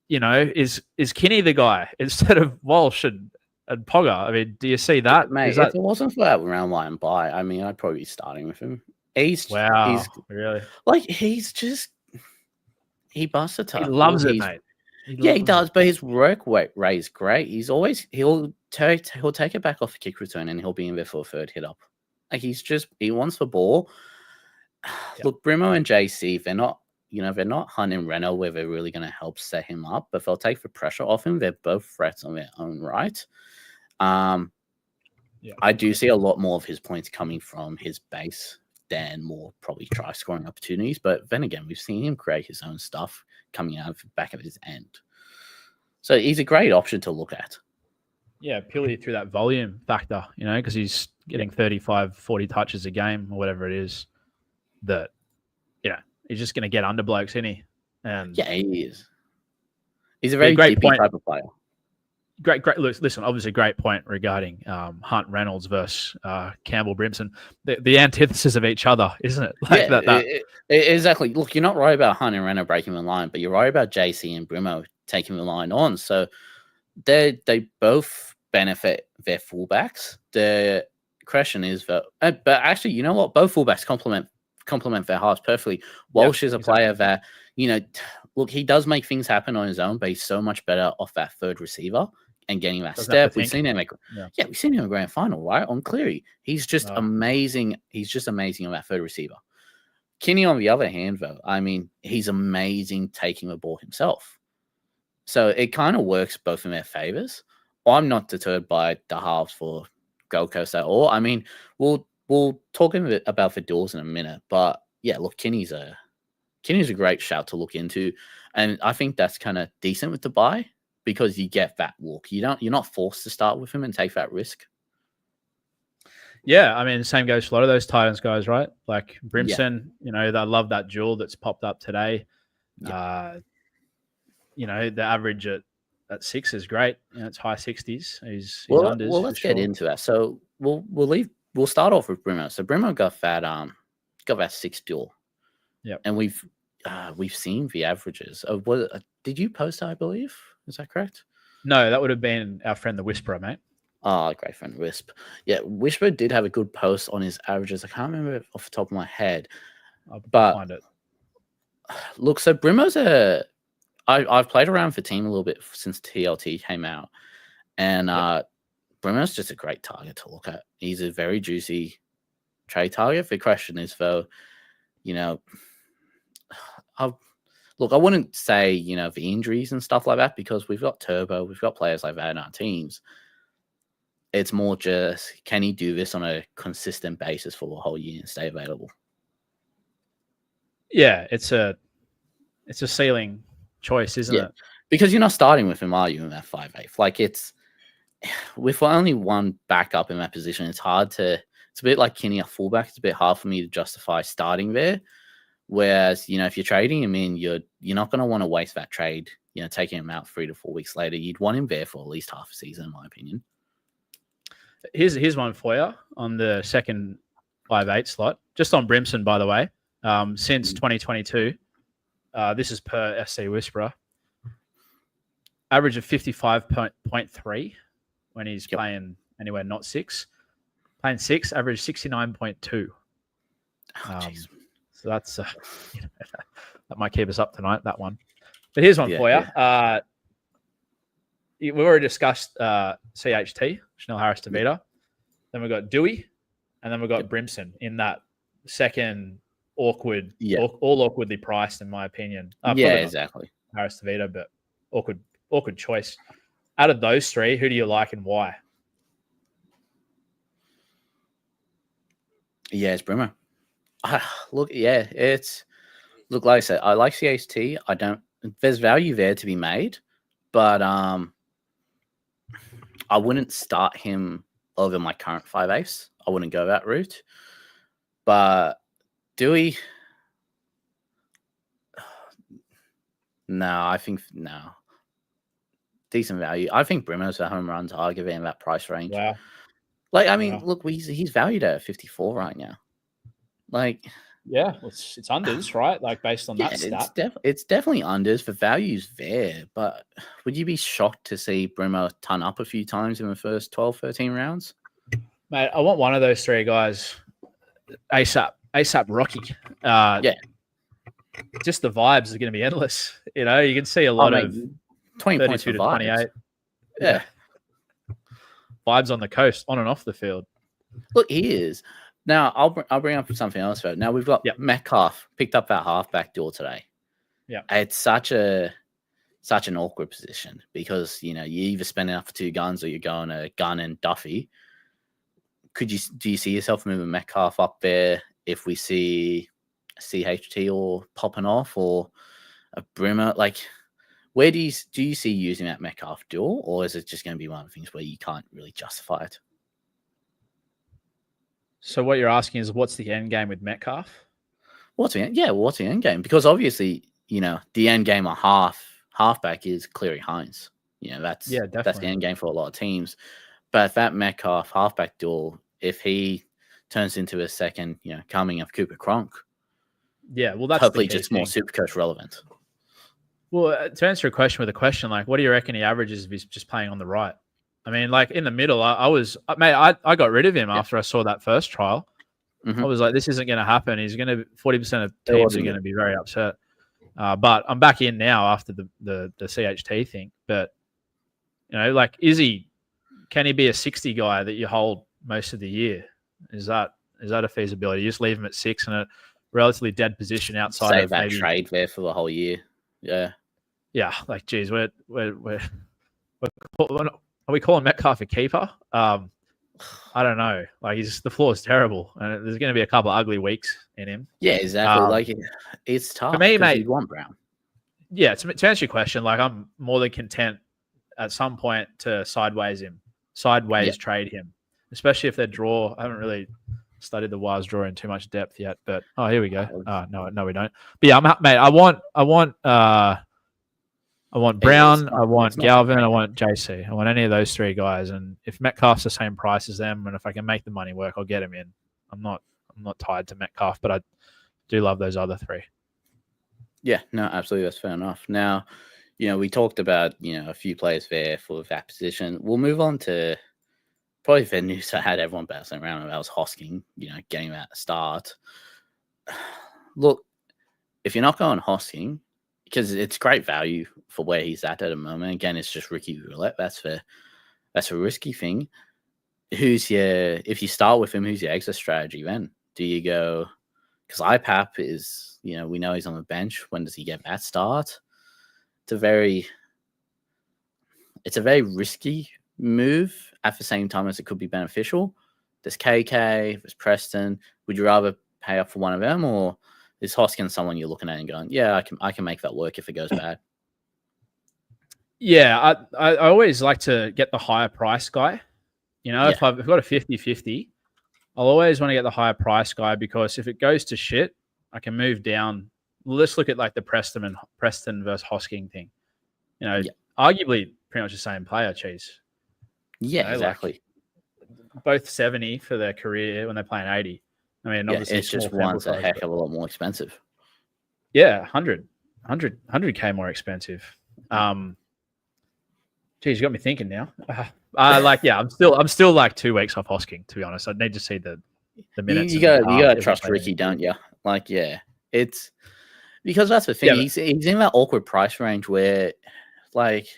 is Kinney the guy instead of Walsh and Pogger? I mean, do you see that? Mate, if it wasn't for that round line buy, I mean, I'd probably be starting with him. He's really like he busts a tough. He loves it, mate. He does, but his work rate is great. He'll take it back off the kick return and he'll be in there for a third hit up. Like he wants the ball. Yep. Look, Brimo and JC, they're not hunting Reno where they're really going to help set him up, but they'll take the pressure off him. They're both threats on their own right. I do see a lot more of his points coming from his base than more probably try scoring opportunities. But then again, we've seen him create his own stuff coming out of the back of his end. So he's a great option to look at. Yeah, purely through that volume factor, because he's getting 35, 40 touches a game or whatever it is. That, he's just going to get under blokes, isn't he? And yeah, he is. He's a very great type of player. Great. Listen, obviously, great point regarding Hunt Reynolds versus Campbell Brimson. The antithesis of each other, isn't it? Like exactly. Look, you're not right about Hunt and Reynolds breaking the line, but you're right about JC and Brimo taking the line on. So they both benefit their fullbacks. The question is that, but actually, you know what? Both fullbacks complement their halves perfectly. Walsh is a player that, look, he does make things happen on his own, but he's so much better off that third receiver and getting that step. We've seen him we've seen him in grand final, right? On Cleary. He's just amazing. He's just amazing on that third receiver. Kinney, on the other hand, though, I mean, he's amazing taking the ball himself. So it kind of works both in their favors. I'm not deterred by the halves for Gold Coast at all. I mean, we'll talk a bit about the duels in a minute, but yeah, look, Kinney's a great shout to look into, and I think that's kind of decent with the buy because you get that look. You're not forced to start with him and take that risk. Yeah, I mean, the same goes for a lot of those Titans guys, right? Like Brimson, they love that duel that's popped up today. Yeah. The average at 6 is great. It's high 60s. He's unders. Well, let's get into that. So we'll start off with Brimo. So Brimo got that 6 duel. Yeah, and we've seen the averages of did you post? I believe, is that correct? No, that would have been our friend the Whisperer, mate. Oh, great friend Wisp. Yeah, Whisperer did have a good post on his averages. I can't remember it off the top of my head, but find it. Look, so Brimo's I've played around for team a little bit since TLT came out, and Brimo's just a great target to look at. He's a very juicy trade target. The question is, though, I wouldn't say, the injuries and stuff like that, because we've got Turbo, we've got players like that in our teams. It's more just, can he do this on a consistent basis for the whole year and stay available? Yeah, it's a ceiling choice, isn't it? Because you're not starting with him, are you, in that 5/8? Like, it's with only one backup in that position, it's a bit like Kinney at fullback. It's a bit hard for me to justify starting there. Whereas, if you're trading him in, you're not going to want to waste that trade, taking him out 3 to 4 weeks later. You'd want him there for at least half a season, in my opinion. Here's one for you on the second 5'8" slot. Just on Brimson, by the way. Since 2022, this is per SC Whisperer. Average of 55.3 when he's playing anywhere not 6. Playing 6, average 69.2. So that's that might keep us up tonight, that one. But here's one for you. We've already discussed CHT, Chanel Harris Tavita. Then we've got Dewey, and then we've got Brimson in that second awkward, all awkwardly priced, in my opinion. Exactly. Harris Tavita, but awkward choice. Out of those three, who do you like and why? Yeah, it's Brimmer. Look, like I said, I like CHT. There's value there to be made, but I wouldn't start him over my current 5'8". I wouldn't go that route. But Dewey, no. Decent value. I think Brimmer's a home run target in that price range. Wow. Look, he's valued at 54 right now. It's unders, right? Based on that stat. It's definitely unders. The value's there, but would you be shocked to see Brimmer ton up a few times in the first 12, 13 rounds? Mate, I want one of those three guys ASAP Rocky. Just the vibes are going to be endless. You can see a lot of 20 points to 28. Yeah. Vibes on the coast, on and off the field. Look, he is. Now, I'll bring up something else. Though. Now, we've got Metcalf picked up that halfback duel today. Yeah. It's such an awkward position because, you're either spending up for 2 guns or you're going a gun and Duffy. Do you see yourself moving Metcalf up there if we see CHT or popping off or a Brimmer? Where do you see using that Metcalf duel, or is it just going to be one of the things where you can't really justify it? So what you're asking is, what's the end game with Metcalf? What's the end game? Because obviously, the end game on halfback is Cleary Hines. That's the end game for a lot of teams. But if that Metcalf halfback duel, if he turns into a second, coming of Cooper Cronk, that's hopefully just more SuperCoach relevant. Well, to answer your question with a question, what do you reckon he averages if he's just playing on the right? I mean, in the middle, I got rid of him after I saw that first trial. Mm-hmm. I was like, this isn't going to happen. He's going to 40% of teams are going to be very upset. But I'm back in now after the CHT thing. But can he be a 60 guy that you hold most of the year? Is that a feasibility? You just leave him at 6 in a relatively dead position outside. Save that trade there for the whole year. Yeah. Yeah. Geez, are we calling Metcalf a keeper? I don't know. The floor is terrible, and there's going to be a couple of ugly weeks in him. Yeah, exactly. It's tough. For me, mate, you'd want Brown. Yeah, to answer your question, I'm more than content at some point to sideways trade him, especially if they draw. I haven't really studied the Wires draw in too much depth yet, but here we go. No, we don't. But yeah, mate. I want Brown, I want Galvin, I want JC. I want any of those 3 guys. And if Metcalf's the same price as them, and if I can make the money work, I'll get him in. I'm not tied to Metcalf, but I do love those other 3. Yeah, no, absolutely. That's fair enough. Now, we talked about, a few players there for that position. We'll move on to probably the news I had everyone bouncing around about was Hosking, getting that start. Look, if you're not going Hosking, because it's great value for where he's at the moment. Again, it's just rookie roulette. That's a risky thing. If you start with him, who's your exit strategy then? Do you go, because IPAP is, we know he's on the bench. When does he get that start? It's a very risky move at the same time as it could be beneficial. There's KK, there's Preston. Would you rather pay up for one of them, or is Hoskins someone you're looking at and going, yeah, I can make that work if it goes bad? Yeah, I always like to get the higher price guy. If I've got a 50-50, I'll always want to get the higher price guy, because if it goes to shit, I can move down. Let's look at like the Preston versus Hosking thing. Arguably pretty much the same player, Cheese. Yeah, exactly. Like, both 70 for their career when they're playing 80. I mean, obviously, it's just one's a heck of a lot more expensive. Yeah, 100K more expensive. Geez, you got me thinking now. I'm still like 2 weeks off Hosking, to be honest. I need to see the minutes. You gotta trust Ricky, don't you? Like, yeah, it's because that's the thing. He's in that awkward price range where, like,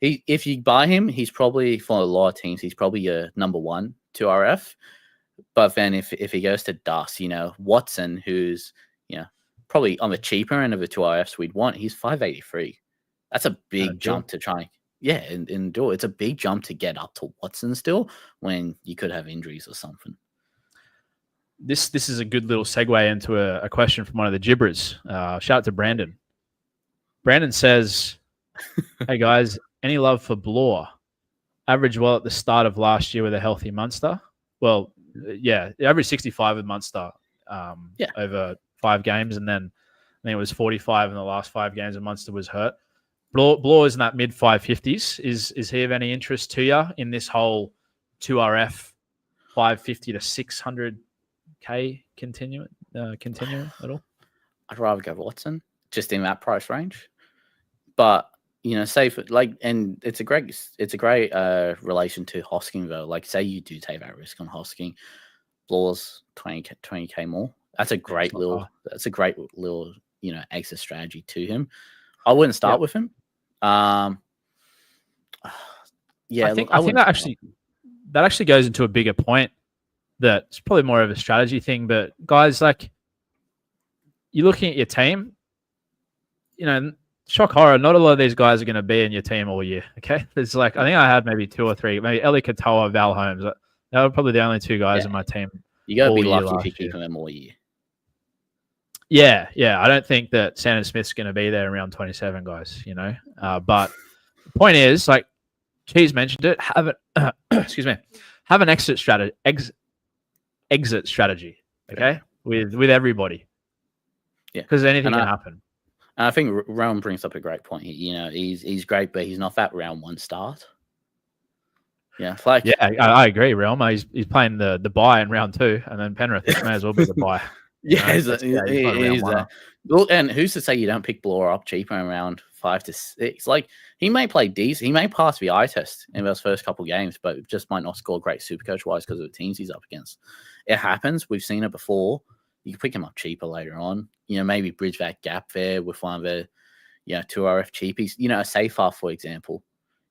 if you buy him, he's probably for a lot of teams. He's probably your number 1 2RF. But then if he goes to dust, Watson, who's probably on the cheaper end of the 2RFs we'd want, he's 583. That's a big jump to try. Yeah, and do it. It's a big jump to get up to Watson still when you could have injuries or something. This is a good little segue into a question from one of the Gibbers. Shout out to Brandon. Brandon says, "Hey guys, any love for Blore? Average well at the start of last year with a healthy Munster. Well, yeah, average 65 with Munster over 5 games, and then I think it was 45 in the last 5 games, and Munster was hurt. Blore is in that mid 550s. Is he of any interest to you in this whole 2RF 550 to 600K continuum at all? I'd rather go Watson, just in that price range. But say for and it's a great relation to Hosking though. Like, say you do take that risk on Hosking, Blore's 20K more. That's a great little exit strategy to him. I wouldn't start with him. I think that actually goes into a bigger point. That's probably more of a strategy thing. But guys, like, you're looking at your team. Shock horror, not a lot of these guys are going to be in your team all year. Okay, there's I think I had maybe 2 or 3, maybe Eli Katoa, Val Holmes. They were probably the only 2 guys in my team. You got to be lucky if you keep them all year. Yeah. I don't think that Sandon Smith's going to be there around 27, guys. But the point is, like Cheese mentioned it, have an exit strategy. Exit strategy. Okay, with everybody. Yeah, because anything can happen. And I think Rowan brings up a great point. He's great, but he's not that round 1 start. Yeah, I agree. Realm, he's playing the bye in round 2, and then Penrith may as well be the bye. Look, and who's to say you don't pick Blore up cheaper in round 5 to 6? Like, he may play decent, he may pass the eye test in those first couple games, but just might not score great SuperCoach wise because of the teams he's up against. It happens. We've seen it before. You can pick him up cheaper later on. Maybe bridge that gap there with one of the 2RF cheapies. A safe half, for example.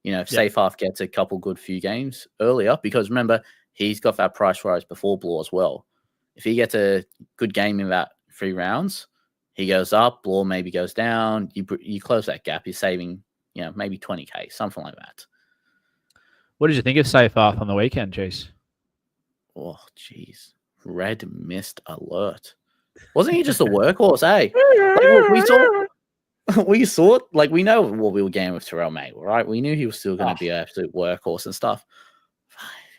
If safe half gets a couple good few games earlier, because remember, he's got that price rise before Blore as well. If he gets a good game in that 3 rounds, he goes up, Blore maybe goes down. You close that gap. You're saving, maybe 20K, something like that. What did you think of safe half on the weekend, Chase? Oh, jeez. Red mist alert. Wasn't he just a workhorse, eh? We saw, like, we know what we were getting with Terrell May, right? We knew he was still going to be an absolute workhorse and stuff.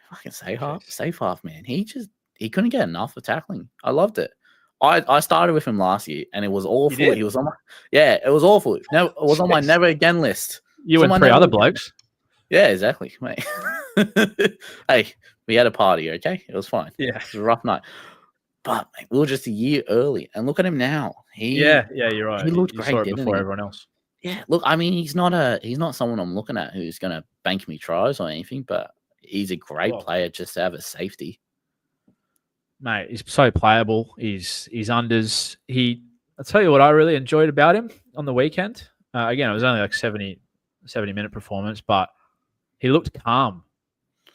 Fucking safe half, man. He couldn't get enough of tackling. I loved it. I started with him last year, and it was awful. He was on my it was awful. No, it was on my never again list. You and 3 other blokes. Yeah, exactly, mate. Hey, we had a party, okay? It was fine. Yeah, it was a rough night. But mate, we were just a year early, and look at him now. You're right. He looked you great saw it before everyone else. Yeah, look, I mean, he's not someone I'm looking at who's going to bank me tries or anything, but he's a great player just to have a safety. Mate, he's so playable. He's unders. I'll tell you what I really enjoyed about him on the weekend. Again, it was only like 70-minute performance, but he looked calm.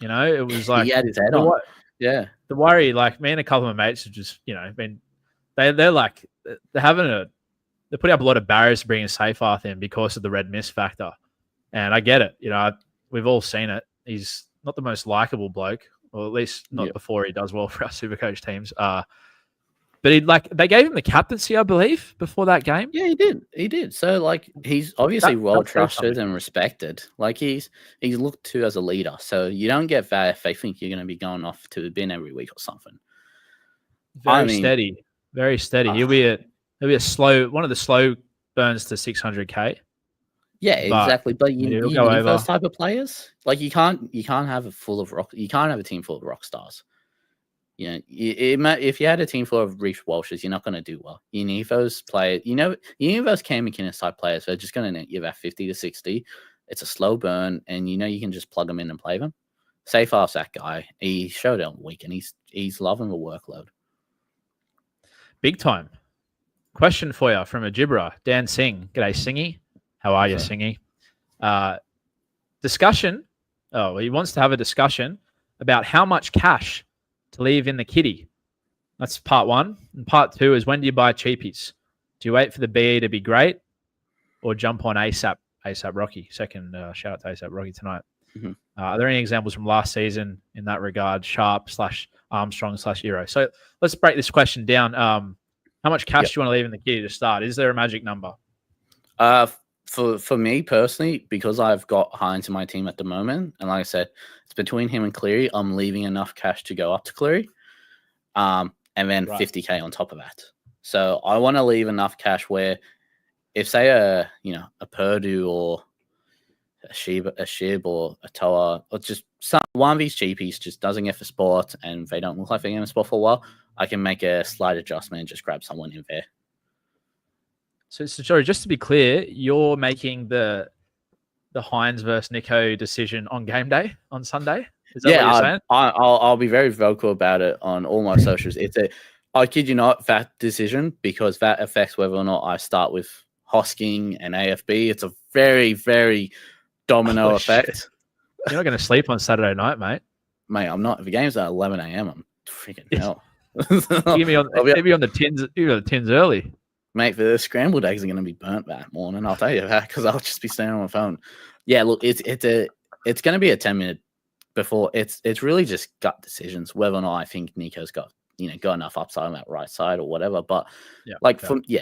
It was like he had his head on. Yeah. The worry, like, me and a couple of my mates have just, been they're putting up a lot of barriers to bring a safe half in because of the red mist factor. And I get it. We've all seen it. He's not the most likable bloke, or at least not before he does well for our SuperCoach teams. But they gave him the captaincy, I believe, before that game. Yeah, he did. So, like, he's obviously well trusted and respected. Like, he's looked to as a leader. So you don't get that if they think you're going to be going off to the bin every week or something. Very steady. Very steady. He'll be a slow one of the slow burns to 600k. Yeah, exactly. But you he'll need go over. those type of players. Like you can't have you can't have a team full of rock stars. You know, if you had a team full of Reef Walshes, you're not going to do well. You need those players. You need those Cam McInnes type players. They're just going to net you about 50 to 60. It's a slow burn, and you can just plug them in and play them. Safe ask that guy. He showed it on the weekend. He's loving the workload. Big time. Question for you from a gibberer, Dan Singh. G'day, Singy. How are you, Singy? Discussion. Oh, he wants to have a discussion about how much cash to leave in the kitty. That's part one. And part two is, when do you buy cheapies? Do you wait for the BE to be great or jump on ASAP Rocky? Second shout out to ASAP Rocky tonight. Mm-hmm. Are there any examples from last season in that regard? Sharp / Armstrong / Eero. So let's break this question down. How much cash do you want to leave in the kitty to start? Is there a magic number? For me personally, because I've got Hines in my team at the moment, and like I said, it's between him and Cleary, I'm leaving enough cash to go up to Cleary, and then 50k on top of that. So I want to leave enough cash where, if say a Purdue or a Shib or a Toa, or just one of these cheapies just doesn't get for sport and they don't look like they're going to sport for a while, I can make a slight adjustment and just grab someone in there. So sorry, just to be clear, you're making the Hines versus Nico decision on game day on Sunday? Is that what you're saying? I'll be very vocal about it on all my socials. I kid you not, that decision, because that affects whether or not I start with Hosking and AFB. It's a very, very domino effect. Shit. You're not going to sleep on Saturday night, mate. Mate, I'm not. If the game's at 11 a.m., I'm freaking hell. Maybe on the tins early. Mate, the scrambled eggs are going to be burnt that morning. I'll tell you that, because I'll just be standing on my phone. Yeah, look, it's going to be a 10-minute before. It's really just gut decisions whether or not I think Nico's got enough upside on that right side or whatever. But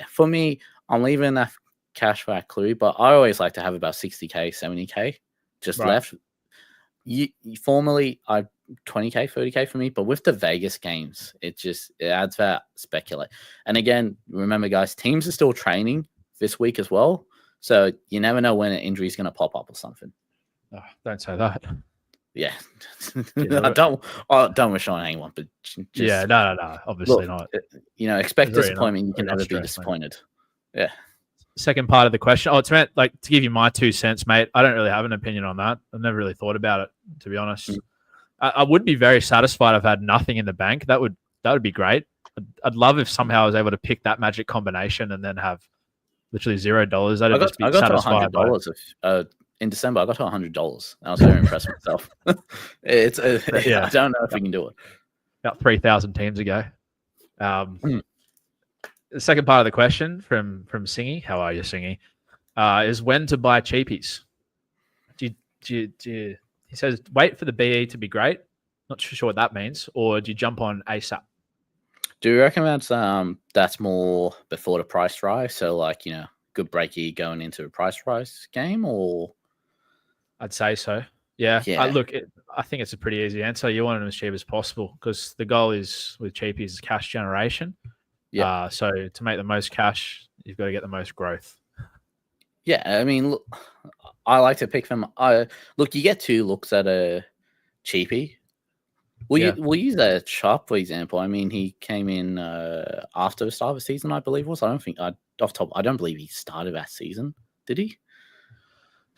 for me, I'm leaving enough cash for that Clue. But I always like to have about 60k, 70k just left. Formally, 20k, 30k for me, but with the Vegas games, it adds that speculate. And again, remember, guys, teams are still training this week as well, so you never know when an injury is going to pop up or something. Oh, don't say that. Yeah, I don't wish on anyone, but no, obviously not. Expect disappointment. You can never be disappointed. Yeah. Second part of the question. Oh, it's meant to give you my 2 cents, mate. I don't really have an opinion on that. I've never really thought about it, to be honest. I would be very satisfied if I had nothing in the bank. That would be great. I'd love if somehow I was able to pick that magic combination and then have literally $0. I got to $100 in December. I got to $100. I was very impressed with myself. I don't know if we can do it. About 3,000 teams ago. The second part of the question from Singy, how are you, Singy? Is when to buy cheapies. He says, wait for the BE to be great. Not sure what that means. Or do you jump on ASAP? Do you reckon that's more before the price rise? So good breaky going into a price rise game, or? I'd say so. Yeah. I think it's a pretty easy answer. You want them as cheap as possible, because the goal is with cheapies is cash generation. Yeah. So to make the most cash, you've got to get the most growth. Yeah, I mean, look, I like to pick them. You get 2 looks at a cheapie. We'll use a Sharp, for example. I mean, he came in after the start of the season, I believe it was. I don't believe he started that season. Did he?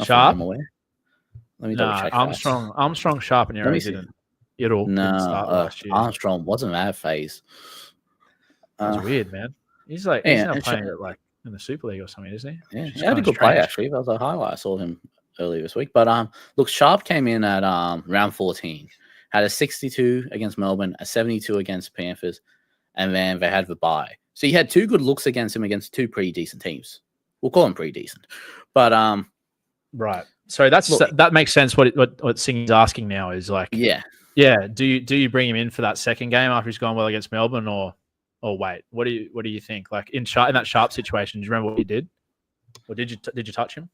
Sharp? Let me double check. Armstrong, Sharp, and Eero didn't. Didn't start last year. Armstrong wasn't that phase. That's weird, man. He's not playing in the Super League or something, isn't he? Yeah, he had a good play, actually. That was a highlight. I saw him earlier this week. But look, Sharp came in at round 14, had a 62 against Melbourne, a 72 against Panthers, and then they had the bye. So he had 2 good looks against him against 2 pretty decent teams. We'll call them pretty decent. But right. So that makes sense. What Singy's asking now is do you bring him in for that second game after he's gone well against Melbourne, or wait? What do you think? Like in that Sharp situation, do you remember what you did, or did you touch him?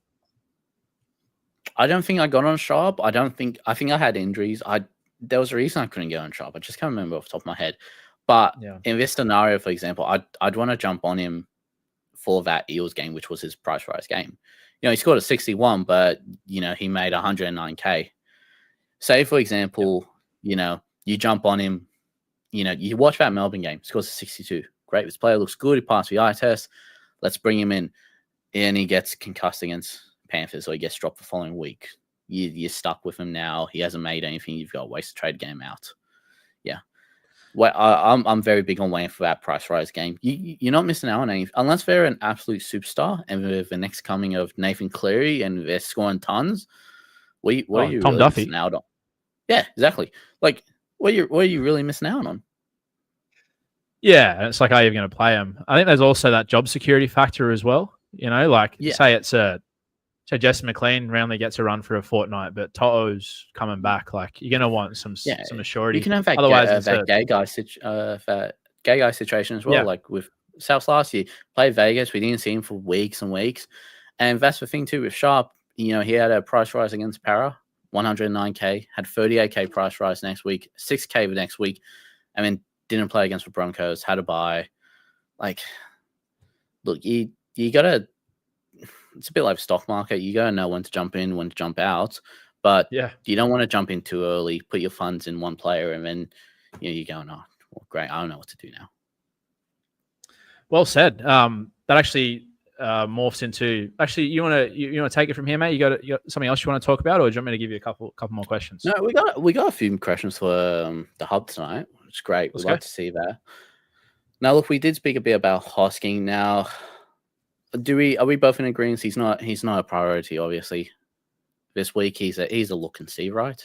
I don't think I got on Sharp. I think I had injuries. There was a reason I couldn't get on Sharp. I just can't remember off the top of my head. But Yeah. in this scenario, for example, I'd want to jump on him for that Eels game, which was his price rise game. He scored a 61, but he made 109K. Say, for example, you jump on him, you watch that Melbourne game, scores a 62. Great, this player looks good. He passed the eye test. Let's bring him in, and he gets concussed against Panthers, or he gets dropped the following week. You're stuck with him now. He hasn't made anything. You've got to waste a trade game out. Yeah. Well, I'm very big on waiting for that price rise game. You're not missing out on anything unless they're an absolute superstar, and with the next coming of Nathan Cleary and they're scoring tons. What are you Tom really Duffy missing out on? Yeah, exactly. Like, what are you really missing out on? Yeah, it's like, how are you going to play him? I think there's also that job security factor as well. Say Jesse McLean randomly gets a run for a fortnight, but To'o's coming back. Like, you're going to want some assurity. You can have that, otherwise that gay guy situation as well. Yeah. Like with South last year, played Vegas. We didn't see him for weeks and weeks, and that's the thing too with Sharp. He had a price rise against Para, 109K, had 38K price rise next week, 6K the next week, and then didn't play against the Broncos. Had to buy. Like, look, you gotta. It's a bit like stock market. You gotta know when to jump in, when to jump out, but you don't want to jump in too early. Put your funds in one player, and then you're going, oh, well, great, I don't know what to do now. Well said. That actually morphs into. Actually, you want to take it from here, mate? You got something else you want to talk about, or do you want me to give you a couple more questions? No, we got a few questions for the hub tonight, which is great. We'd like to see that. Now, look, we did speak a bit about Hosking. Now, are we both in agreement? He's not a priority, obviously. This week he's a look and see, right?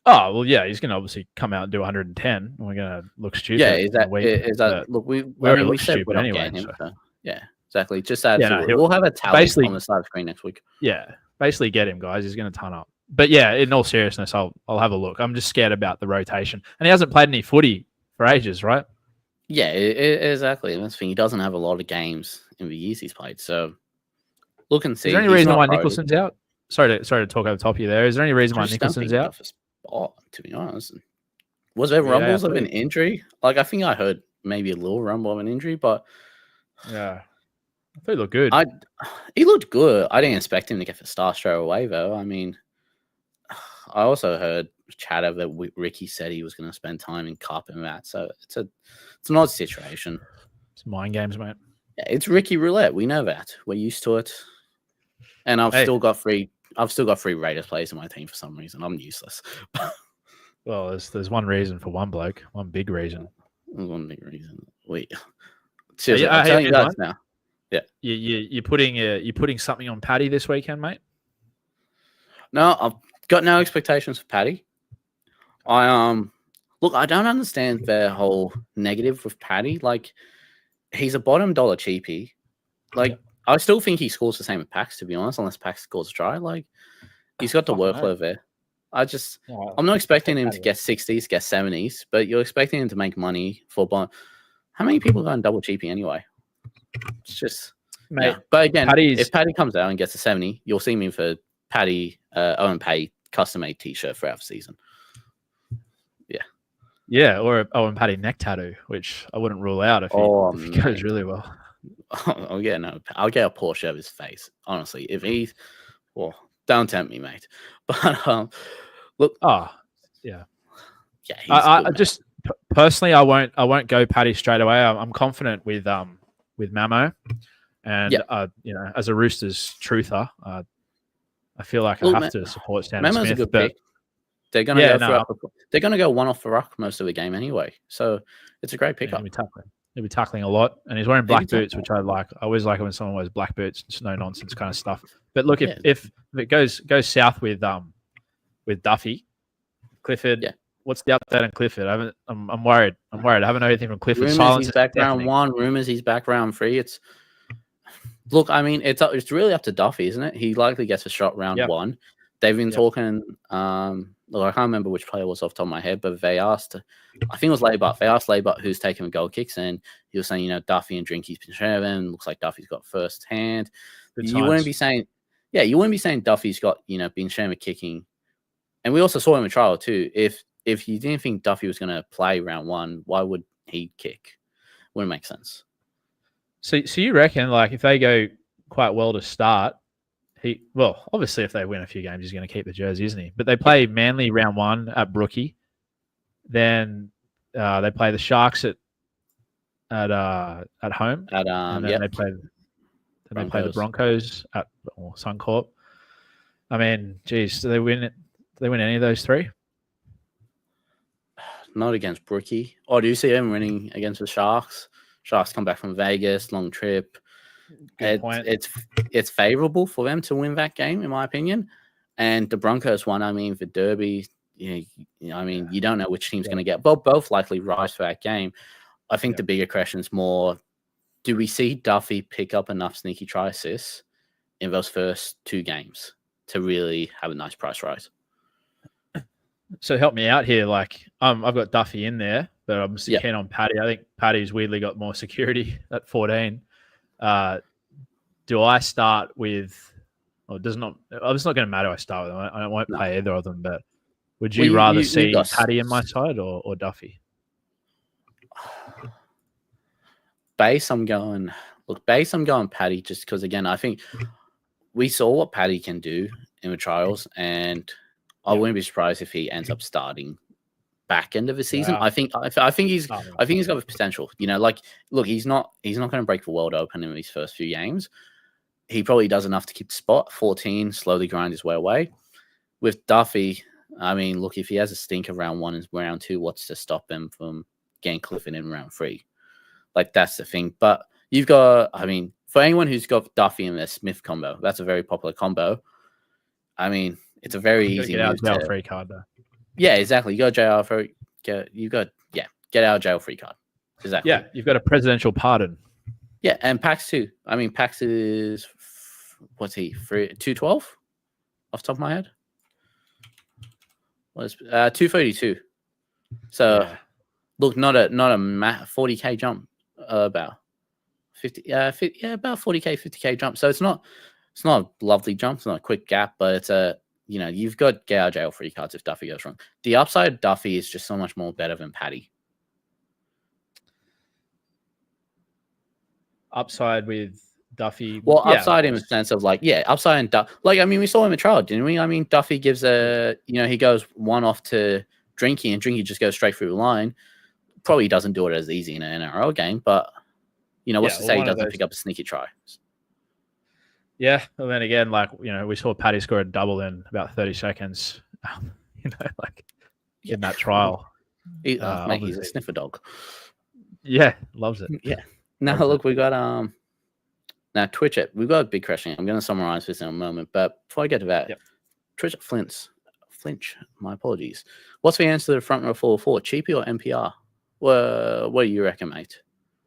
Oh well, yeah, he's going to obviously come out and do 110. We're going to look stupid. Yeah, is that look? We said we're not getting him. So, yeah, exactly. Just add. We'll have a tally on the side screen next week. Yeah, basically get him, guys. He's going to ton up. But yeah, in all seriousness, I'll have a look. I'm just scared about the rotation, and he hasn't played any footy for ages, right? Yeah, exactly. That's the thing. He doesn't have a lot of games in the years he's played. So look and see. Is there any reason why Nicholson's out? Sorry to talk over the top of you there. Is there any reason why Nicholson's out? To be honest, was there rumbles of an injury? Like, I think I heard maybe a little rumble of an injury, but yeah, I thought he looked good. He looked good. I didn't expect him to get the start straight away, though. I mean, I also heard chatter that Ricky said he was going to spend time in cup and that. So it's an odd situation. It's mind games, mate. Yeah, it's Ricky roulette. We know that. We're used to it. And I've still got three Raiders players in my team for some reason. I'm useless. Well, there's one reason for one bloke. One big reason. One big reason. Seriously, I'm telling you guys now. Yeah. You're putting something on Paddy this weekend, mate? No, I've got no expectations for Paddy. Look, I don't understand the whole negative with Paddy. Like, he's a bottom dollar cheapie. Like, I still think he scores the same as Pax, to be honest, unless Pax scores try. Like, he's got the workload there. I'm not expecting him to get 60s, get 70s, but you're expecting him to make money for bond. How many people go and double cheapie anyway? It's just, mate. Yeah. But again, if Paddy comes out and gets a 70, you'll see me for Paddy, Owen Paddy custom-made t-shirt throughout the season. Yeah. Yeah, or an Owen Paddy neck tattoo, which I wouldn't rule out if he goes really well. Oh, yeah, no. I'll get a Porsche of his face, honestly. If he's... Well, don't tempt me, mate. But, look... Oh, yeah. Yeah, I just... Personally, I won't go Paddy straight away. I'm confident with Mamo. And, as a Roosters truther, I feel like I have to support Stan Smith. Mamo's a good pick. They're going to go one off the ruck most of the game anyway. So it's a great pickup. He'll be tackling a lot, and he's wearing black boots, which I like. I always like it when someone wears black boots. It's no nonsense kind of stuff. But look, if it goes south with Duffy, Clifford. Yeah. What's the update on Clifford? I'm worried. I haven't heard anything from Clifford. Rumors he's back round 1. Rumors he's back round 3. Look. I mean, it's really up to Duffy, isn't it? He likely gets a shot round 1. They've been talking. Look, I can't remember which player was off the top of my head, but they asked. I think it was Laybutt. They asked Laybutt who's taking the goal kicks, and he was saying, Duffy and Drinky's been sharing. Looks like Duffy's got first hand. You wouldn't be saying Duffy's got been sharing with kicking. And we also saw him in trial too. If you didn't think Duffy was going to play round 1, why would he'd kick. Wouldn't make sense. So you reckon, like, if they go quite well to start, obviously if they win a few games, he's going to keep the jersey, isn't he? But they play Manly round 1 at Brookie, then they play the Sharks at home, and then they play the Broncos at Suncorp. I mean, geez, do they win any of those 3? Not against Brookie. Oh, do you see them winning against the Sharks? Sharks come back from Vegas, long trip. Good point. It's favorable for them to win that game, in my opinion. And the Broncos one, I mean, for Derby, you don't know which team's going to get. Both likely rise for that game. I think the bigger question is more, do we see Duffy pick up enough sneaky try assists in those first 2 games to really have a nice price rise? So help me out here. Like, I've got Duffy in there, but I'm still keen on Paddy. I think Paddy's weirdly got more security at 14. Do I start with, or does not? It's not going to matter. I start with them. I won't play either of them. But would you rather see Paddy in my side or Duffy? Base, I'm going Paddy, just because, again, I think we saw what Paddy can do in the trials, and I wouldn't be surprised if he ends up starting back end of the season. Wow. I think he's got the potential. Look, he's not going to break the world open in these first few games. He probably does enough to keep the spot. 14, slowly grind his way away. With Duffy, I mean, look, if he has a stinker round 1 and round 2, what's to stop him from getting Clifford in round 3? Like, that's the thing. But you've got, I mean, for anyone who's got Duffy and their Smith combo, that's a very popular combo. I mean, it's a very easy get out jail free card though. Yeah, exactly. You got jail for get out of jail free card. Exactly. Yeah, you've got a presidential pardon. Yeah, and Pax too. I mean, Pax is what's he? 212 off the top of my head. What is 232? So look, not a 40k jump, about 50. About 40k, 50k jump. So it's not a lovely jump. It's not a quick gap, but it's a you've got get out of jail free cards if Duffy goes wrong. The upside of Duffy is just so much more better than Paddy. Upside with Duffy. Well, upside in the sense of upside and Duffy. Like, I mean, we saw him in trial, didn't we? I mean, Duffy gives he goes one off to Drinky, and Drinky just goes straight through the line. Probably doesn't do it as easy in an NRL game, but what's to say he doesn't pick up a sneaky try? Yeah, and then again, we saw Paddy score a double in about 30 seconds. In that trial. He's a sniffer dog. Yeah, loves it. Yeah. Now look, we got now Twitch it. We've got a big question. I'm going to summarize this in a moment, but before I get to that, Twitch Flinch. My apologies. What's the answer to the front row 4-4? Cheapie or NPR? What do you reckon, mate?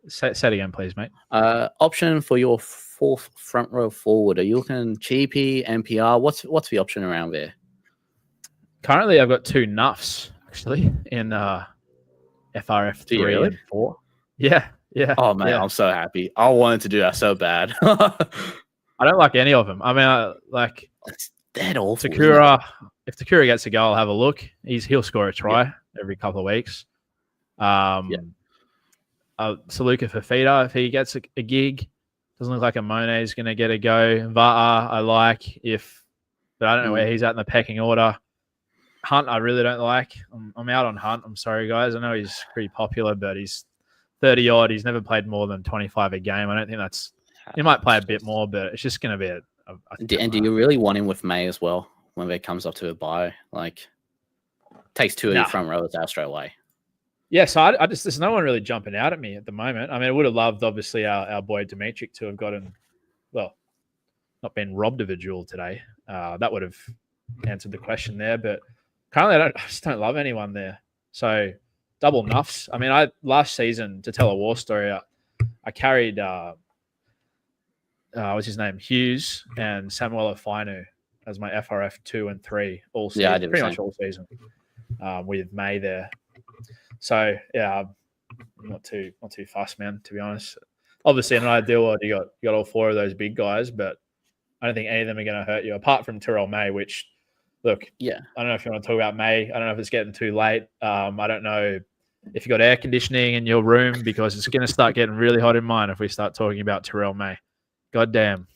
Say it again, please, mate. Option for your 4th front row forward. Are you looking Cheapie, NPR? What's the option around there? Currently, I've got 2 nuffs actually in FRF 3 and 4. Yeah. Oh man, I'm so happy. I wanted to do that so bad. I don't like any of them. I mean, it's dead awful. Takura. If Takura gets a goal, I'll have a look. He'll score a try every couple of weeks. Saluka Fafita, if he gets a gig, doesn't look like a Monet is going to get a go. Va'a, I like, but I don't know where he's at in the pecking order. Hunt, I really don't like. I'm out on Hunt. I'm sorry, guys. I know he's pretty popular, but he's 30 odd. He's never played more than 25 a game. I don't think that's. He might play a bit more, but it's just going to be and do you really want him with May as well when it comes up to a bye? Like, takes 2 of your front rowers out straight away. Yeah, so I just there's no one really jumping out at me at the moment. I mean, I would have loved, obviously, our boy Dimitri to have gotten, not been robbed of a jewel today. That would have answered the question there. But currently, I just don't love anyone there. So double nuffs. I mean, last season, to tell a war story, I carried what's his name, Hughes and Samuel Fainu as my FRF 2 and 3 all season. Yeah, I did pretty much all season with May there. So yeah, I'm not too fussed, man, to be honest. Obviously, in an ideal world, you got all 4 of those big guys, but I don't think any of them are going to hurt you, apart from Terrell May, which, look, I don't know if you want to talk about May. I don't know if it's getting too late. I don't know if you got air conditioning in your room, because it's going to start getting really hot in mine if we start talking about Terrell May. God damn.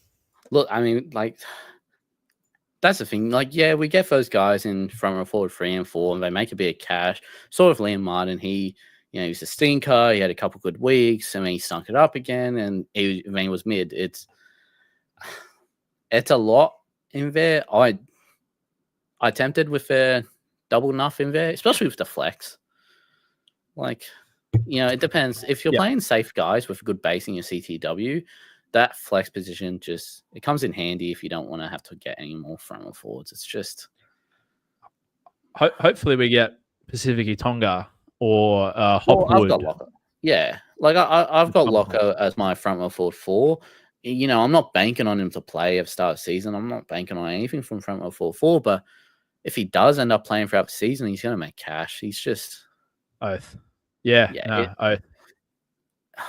Look, I mean, like, that's the thing. Like, yeah, we get those guys in front row forward 3 and 4, and they make a bit of cash. Sort of Liam Martin, he was a stinker. He had a couple good weeks, and then he stunk it up again, and he was mid. It's a lot in there. I tempted with a double enough in there, especially with the flex. Like, it depends. If you're playing safe guys with a good base in your CTW, that flex position it comes in handy if you don't want to have to get any more front or forwards. It's just hopefully we get Pacific Tonga or Hopwood. I've got Locker. Yeah, like I've got Locker as my front row forward 4. I'm not banking on him to play at the start of the season. I'm not banking on anything from front row forward 4. But if he does end up playing throughout the season, he's going to make cash. He's just oath. Yeah, oath.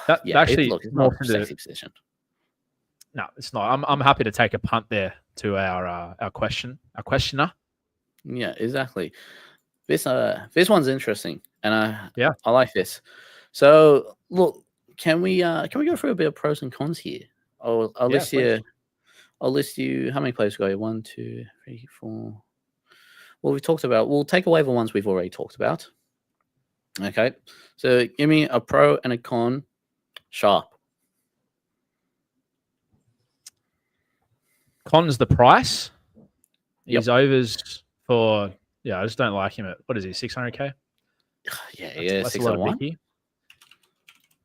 Actually, it's not a sexy position. No, it's not. I'm happy to take a punt there to our questioner. Yeah, exactly. This one's interesting, and I like this. So look, can we go through a bit of pros and cons here? I'll list you. How many players go here? 1, 2, 3, 4. Well, we'll take away the ones we've already talked about. Okay, so give me a pro and a con. Sharp. Con's the price. His overs for I just don't like him at what is he 600k? Yeah, that's a lot of Vicky.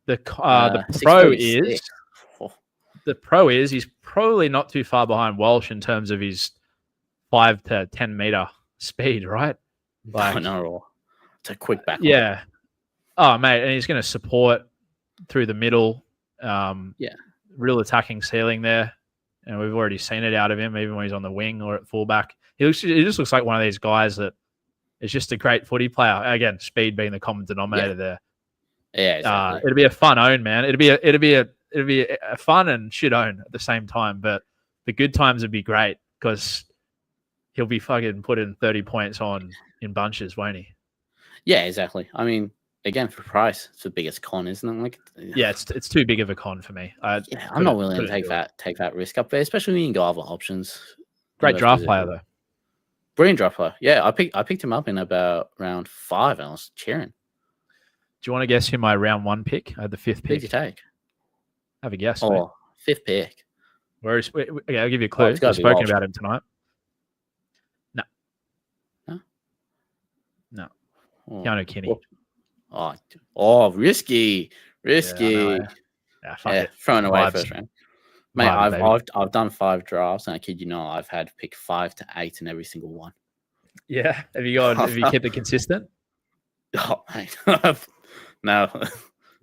The pro is he's probably not too far behind Walsh in terms of his 5 to 10 meter speed, right? Like, no, it's a quick backline. Yeah. Oh, mate, and he's going to support through the middle. Real attacking ceiling there. And we've already seen it out of him, even when he's on the wing or at fullback. He just looks like one of these guys that is just a great footy player. Again, speed being the common denominator there. Yeah, exactly. It'd be a fun own, man. It'd be a fun and shit own at the same time. But the good times would be great because he'll be fucking putting 30 points on in bunches, won't he? Yeah, exactly. I mean, again, for price, it's the biggest con, isn't it? Like, yeah, it's too big of a con for me. I'm not willing to take that risk up there, especially when you can go other options. Great draft player though. Brilliant draft player. Yeah, I picked him up in about round 5, and I was cheering. Do you want to guess who my round 1 pick? I had the 5th pick. Who did you take? Have a guess. Oh, mate. 5th pick. Where is? Okay, I'll give you a clue. We've spoken about him tonight. No. Huh? No. Keanu Kinney. Oh, risky. Yeah, throwing away Vibes. first round. Mate, I've done 5 drafts, and I kid you not, I've had pick 5 to 8 in every single one. Yeah. Have you kept it consistent? Oh, mate. No,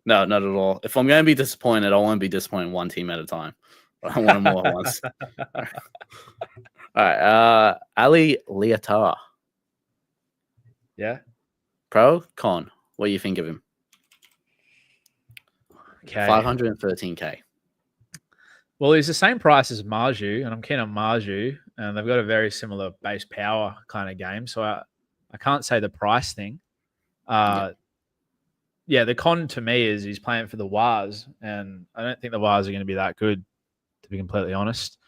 not at all. If I'm going to be disappointed, I won't be disappointed one team at a time. I want them all at once. All right. Ali Liatara. Yeah. Pro, con. What do you think of him? Okay. 513k. Well, he's the same price as Marju, and I'm keen on Marju, and they've got a very similar base power kind of game. So I can't say the price thing. The con to me is he's playing for the Wars, and I don't think the Wars are going to be that good, to be completely honest.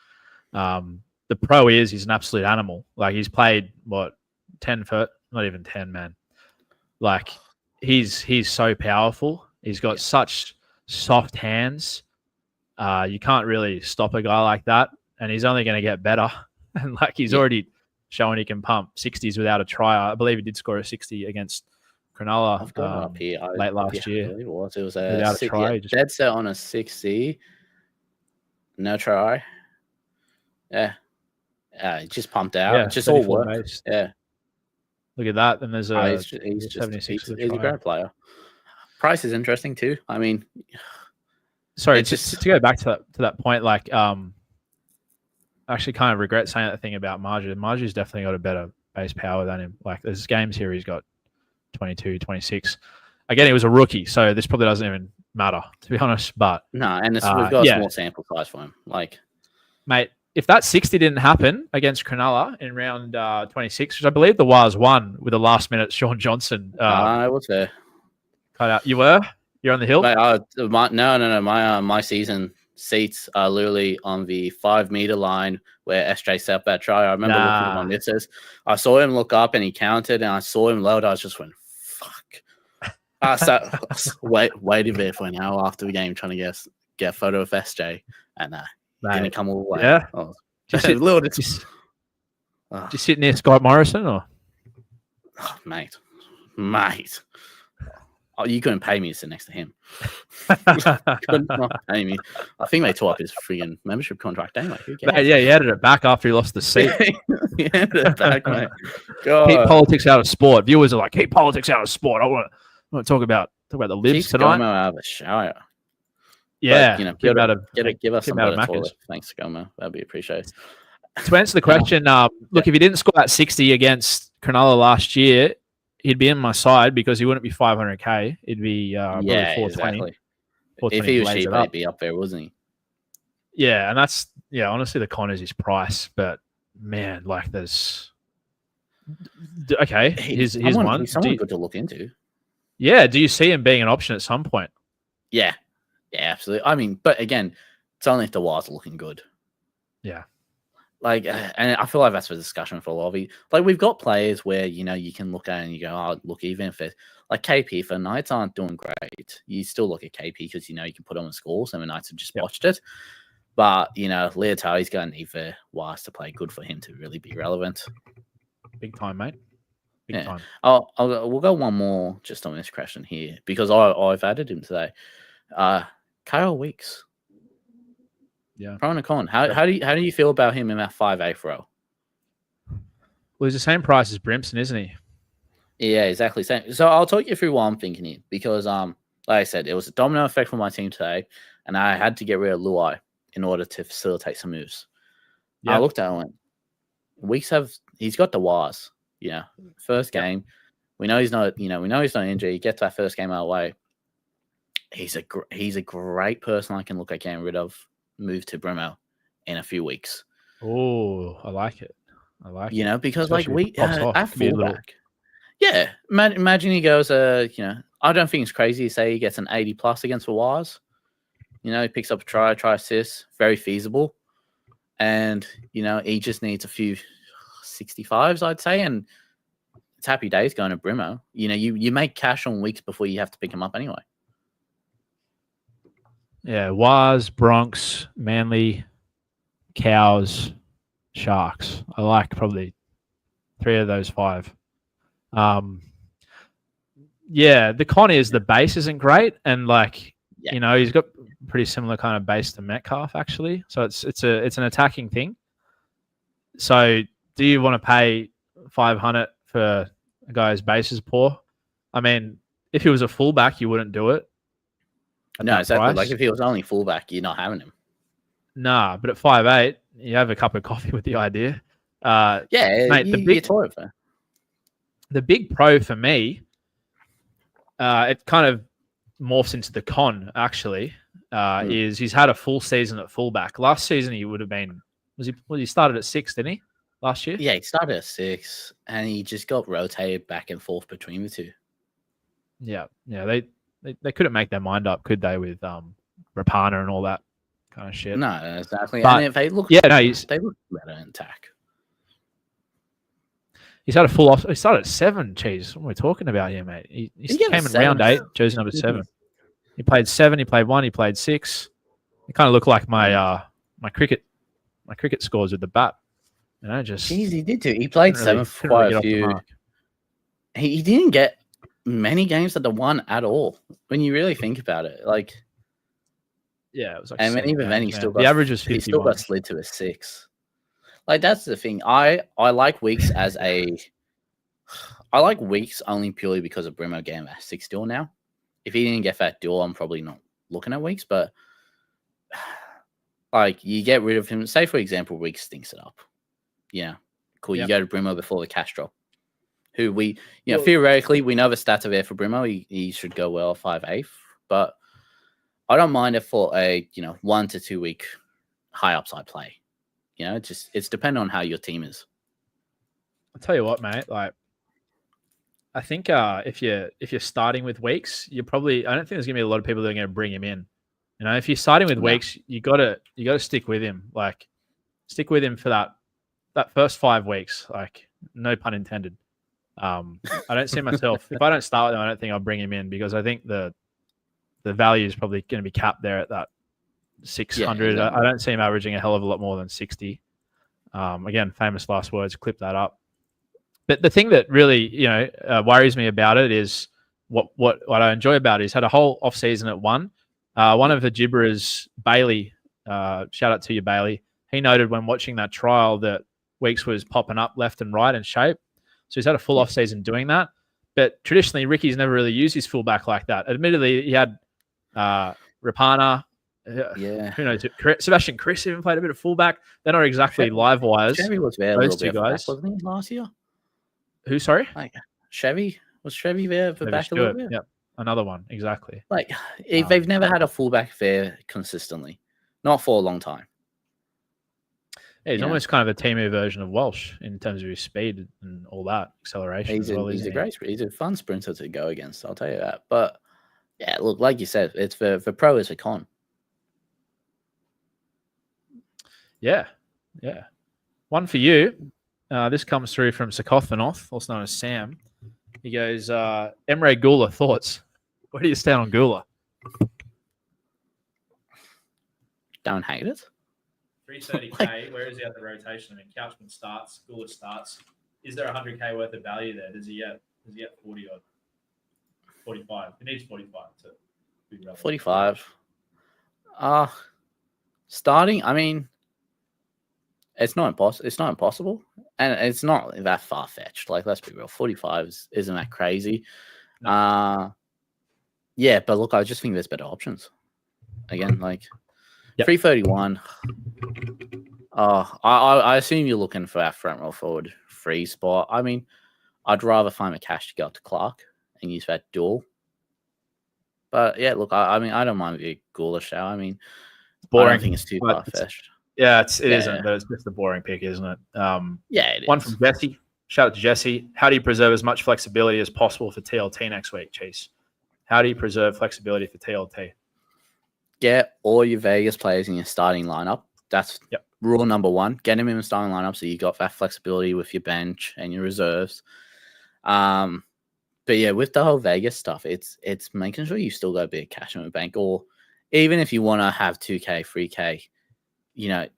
The pro is he's an absolute animal. Like, he's played, 10 foot? Not even 10, man. Like, he's so powerful. He's got such soft hands. You can't really stop a guy like that, and he's only going to get better. And like, he's already showing he can pump 60s without a try. I believe he did score a 60 against Cronulla up here. late last year. It was a try. Dead set on a 60. No try. Yeah. Just pumped out. Yeah, just all work. Based. Yeah. Look at that. And there's a he's 76. He's a great player. Price is interesting too. I mean, sorry, just to go back to that point, like, I actually kind of regret saying that thing about Marju. Marju's definitely got a better base power than him. Like, there's games here he's got 22, 26. Again, he was a rookie, so this probably doesn't even matter, to be honest. But no, and we've got a small sample size for him. Like, mate, if that 60 didn't happen against Cronulla in round 26, which I believe the Wars won with a last-minute Sean Johnson. it was fair. Cut out. You were? You're on the hill? My season seats are literally on the 5 meter line where SJ set up that try. I remember looking at my missus. I saw him look up and he counted, and I saw him load. I was just went, fuck. I waited there for an hour after the game trying to get a photo of SJ, and didn't come all the way. Yeah. Oh, Just sit near Scott Morrison, or mate. Oh, you couldn't pay me to sit next to him. Couldn't not pay me. I think they tore up his freaking membership contract anyway. Yeah, he added it back after he lost the seat. He added it back, mate. God. Keep politics out of sport. Viewers are like, keep politics out of sport. I want to talk about the libs tonight. Out of a shower. Yeah, but, give us some better toilet. Thanks, Gomo. That'd be appreciated. To answer the question, look, if he didn't score that 60 against Cronulla last year, he'd be in my side because he wouldn't be 500k. It'd be probably 420. Exactly. If he was cheap, he'd be up there, wasn't he? Yeah, and that's honestly, the con is his price. But man, like there's here's one. He's someone good to look into. Yeah, do you see him being an option at some point? Yeah, absolutely. I mean, but again, it's only if the Wires are looking good. Yeah. Like, and I feel like that's a discussion for a lot of you. Like, we've got players where, you can look at it and you go, oh, look, even if it's like KP, if the Knights aren't doing great, you still look at KP because, you can put on the scores and the Knights have just watched it. But, Leotari's going to need for Wires to play good for him to really be relevant. Big time, mate. Big time. We'll go one more just on this question here because I've added him today. Kyle Weeks. Yeah. Pro and con. How do you feel about him in that 5'8" row? Well, he's the same price as Brimson, isn't he? Yeah, exactly. Same. So I'll talk you through what I'm thinking here because like I said, it was a domino effect for my team today, and I had to get rid of Luai in order to facilitate some moves. Yeah. I looked at it and went, Weeks he's got the Wires. First game. We know he's not injured. He gets that first game out of the way. He's a great person I can look at getting rid of. Move to Brimo in a few weeks. Oh, I like it. Because especially at fullback. Yeah, imagine he goes. I don't think it's crazy to say he gets an 80 plus against the Wires. He picks up a try assist, very feasible, and he just needs a few 65s, I'd say, and it's happy days going to Brimo. You make cash on Weeks before you have to pick him up anyway. Yeah, Waz, Bronx, Manly, Cows, Sharks. I like probably 3 of those 5. The con is the base isn't great, and he's got pretty similar kind of base to Metcalf actually. So it's an attacking thing. So do you want to pay 500 for a guy whose base is poor? I mean, if he was a fullback, you wouldn't do it. No, exactly. Price. Like if he was only fullback, you're not having him. Nah, but at 5'8", you have a cup of coffee with the idea. Mate, the big pro for me, it kind of morphs into the con actually. Is he's had a full season at fullback. Last season he would have been he started at 6, didn't he? Last year? Yeah, he started at 6 and he just got rotated back and forth between the two. Yeah. They couldn't make their mind up, could they, with Rapana and all that kind of shit? No, exactly. But, and if they look, they look better in attack. He's had a full off. He started at 7. Jeez, what are we talking about here, mate? He came in round 8, jersey number 7. He played 7. He played 1. He played 6. It kind of looked like my cricket scores with the bat. Just. Jeez, he did too. He played 7 for quite a few. He didn't get many games at the 1 at all. When you really think about it, it was like. And even then, he still got the average was 51. He still got slid to a 6. That's the thing. I like Weeks as I like Weeks only purely because of Brimo getting that 6 deal now. If he didn't get that deal, I'm probably not looking at Weeks. But you get rid of him. Say for example, Weeks stinks it up. Yeah, cool. Yep. You go to Brimo before the cash drop. Who theoretically we know the stats are there for Brimo. He should go well 5'8", but I don't mind it for a 1 to 2 week high upside play. It's dependent on how your team is. I'll tell you what, mate. I think if you're starting with Weeks, I don't think there's gonna be a lot of people that are gonna bring him in. You know, if you're starting with Weeks, you gotta stick with him. Like, stick with him for that first 5 weeks. Like, no pun intended. I don't see myself if I don't start with him. I don't think I'll bring him in because I think the value is probably going to be capped there at that 600. Yeah, exactly. I don't see him averaging a hell of a lot more than 60. Again, famous last words. Clip that up. But the thing that really worries me about it is what I enjoy about it. He's had a whole off season at 1. One of the gibberers, Bailey. Shout out to you, Bailey. He noted when watching that trial that Weeks was popping up left and right in shape. So he's had a full off season doing that. But traditionally, Ricky's never really used his fullback like that. Admittedly, he had Rapana. Who knows? Sebastian Chris even played a bit of fullback. They're not exactly live wires. Chevy was there those two guys, wasn't he, last year? Who? Sorry, Chevy there for back a little bit. Yep, another one exactly. Like they've never had a fullback there consistently, not for a long time. Yeah, he's almost kind of a Timu version of Walsh in terms of his speed and all that acceleration. He's a fun sprinter to go against. I'll tell you that. But yeah, look, like you said, it's for pro, it's a con. Yeah. One for you. This comes through from Sakothanoth, also known as Sam. He goes, Emre Gula, thoughts? Where do you stand on Gula? Don't hate it. 330k. Where is he at the rotation? I mean, Couchman starts, Gula starts. Is there 100k worth of value there? Does he get 40 odd? 45. He needs 45 to be relevant. 45. Starting. I mean, it's not impossible, and it's not that far fetched. Like, let's be real. 45 isn't that crazy. No. Yeah, but look, I just think there's better options. Again, like. Yep. 331. I assume you're looking for that front row forward free spot. I mean, I'd rather find a cash to go up to Clark and use that dual. But yeah, look, I mean, I don't mind the Gula show. I mean, boring. I don't think it's too far fetched. Yeah, it isn't, but it's just a boring pick, isn't it? It one is. From Jesse. Shout out to Jesse. How do you preserve as much flexibility as possible for TLT next week, Chase? How do you preserve flexibility for TLT? Get all your Vegas players in your starting lineup. That's rule number 1. Get them in the starting lineup so you got that flexibility with your bench and your reserves. But yeah, with the whole Vegas stuff, it's making sure you still got a bit of cash in the bank, or even if you want to have 2K, 3K, you know,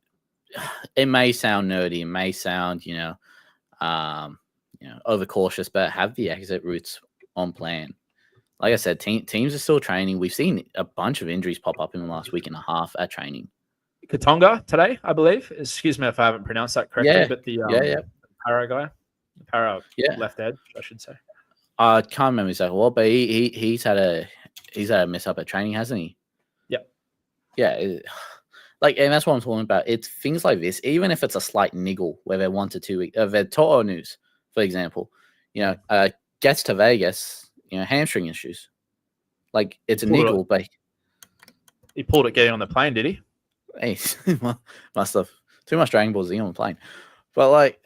it may sound nerdy, it may sound overcautious, but have the exit routes on plan. Like I said, teams are still training. We've seen a bunch of injuries pop up in the last week and a half at training. Katonga today, I believe. Excuse me if I haven't pronounced that correctly, but the Para guy, left edge, I should say. I can't remember exactly what, but he's had a mess up at training, hasn't he? Yep. Yeah. And that's what I'm talking about. It's things like this, even if it's a slight niggle where they're 1 to 2 weeks. They're Toto News, for example, gets to Vegas. Hamstring issues. Like, it's a niggle, but he pulled it getting on the plane, did he? Hey, must have. Too much Dragon Ball Z on the plane. But, like,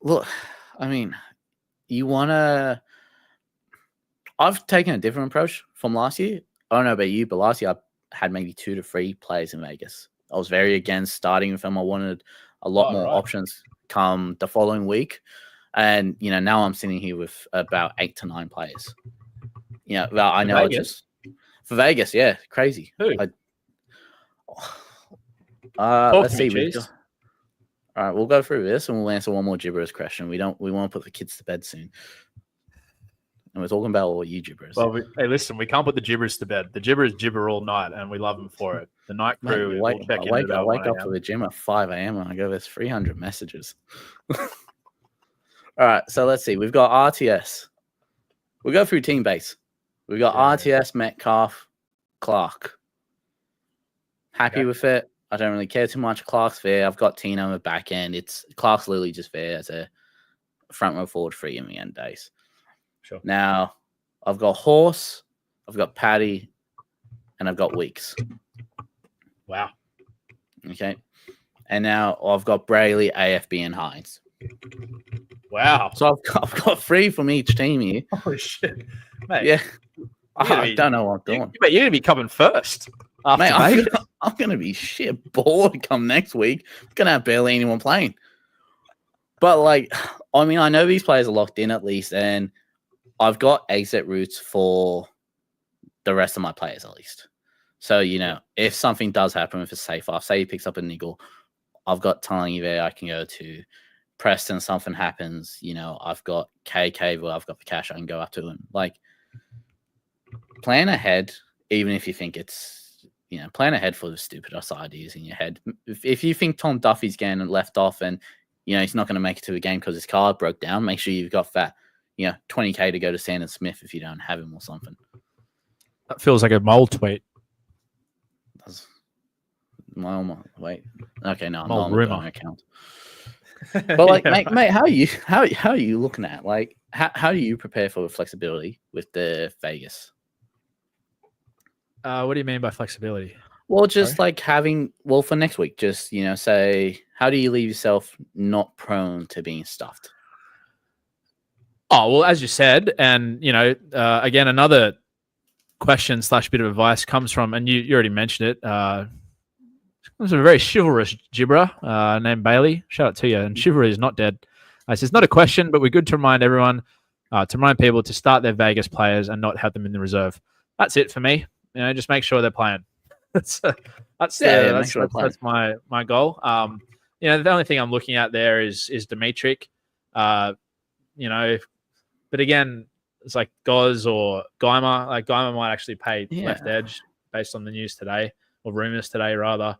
look, I mean, you want to... I've taken a different approach from last year. I don't know about you, but last year I had maybe 2 to 3 players in Vegas. I was very against starting with them. I wanted a lot more options come the following week. And, now I'm sitting here with about 8 to 9 players. Well, I know Vegas? It's just for Vegas. Yeah. Crazy. Who? Let's see. All right. We'll go through this and we'll answer one more gibberish question. We want to put the kids to bed soon. And we're talking about all you gibberish. Well, hey, listen, we can't put the gibberish to bed. The gibberish gibber all night and we love them for it. The night crew. I wake up for the gym at 5 a.m. and I go, there's 300 messages. All right, so let's see. We've got RTS. We'll go through team base. We've got RTS, Metcalf, Clark. Happy with it. I don't really care too much. Clark's there. I've got Tino on the back end. Clark's literally just there as a front row forward free in the end days. Sure. Now, I've got Horse, I've got Paddy, and I've got Weeks. Wow. Okay. And now I've got Brayley, AFB, and Hines. Wow. So I've got 3 from each team here. Holy shit. Mate. Yeah. I don't know what I'm doing. But you're going to be coming first. After Mate, I'm going to be shit bored come next week. I'm going to have barely anyone playing. But, like, I mean, I know these players are locked in at least, and I've got exit routes for the rest of my players at least. So, you know, if something does happen with a safe off, say he picks up a niggle, I've got Talangi there I can go to. Preston, something happens, you know, I've got KK, well, I've got the cash, I can go up to him. Like, plan ahead, even if you think it's, you know, plan ahead for the stupidest ideas in your head. If you think Tom Duffy's getting left off and, you know, he's not going to make it to the game because his card broke down, make sure you've got that, you know, 20K to go to Sandon Smith if you don't have him or something. That feels like a mole tweet. Wait. Okay, no, I'm Mole not on the rumor Burner account. But like, yeah, mate, how are you looking at? Like, how do you prepare for flexibility with the Vegas? What do you mean by flexibility? Well, just like having, well, for next week, just, you know, say, how do you leave yourself not prone to being stuffed? Oh, well, as you said, and, you know, again, another question / bit of advice comes from, and you already mentioned it, there's a very chivalrous gibberer named Bailey. Shout out to you. And chivalry is not dead. It's not a question, but we're good to remind everyone, to remind people to start their Vegas players and not have them in the reserve. That's it for me. You know, just make sure they're playing. That's my goal. You know, the only thing I'm looking at there is Dimitrik. You know, but again, it's like Goz or Geimer. Like Geimer might actually pay left edge based on the news today, or rumors today rather.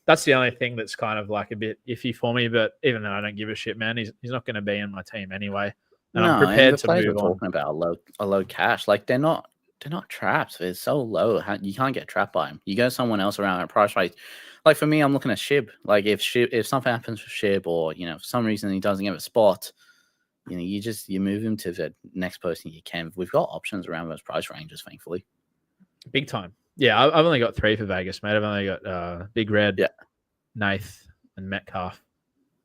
That's the only thing that's kind of like a bit iffy for me. But even then, I don't give a shit, man. He's not going to be in my team anyway. And I'm prepared to move on. Talking about a low cash, like they're not traps. They're so low. You can't get trapped by them. You go someone else around at price rate. Like for me, I'm looking at Shib. Like if something happens with Shib, or you know, for some reason he doesn't get a spot, you know, you move him to the next person you can. We've got options around those price ranges, thankfully. Big time. Yeah, I've only got 3 for Vegas, mate. I've only got Big Red, Nath, and Metcalf.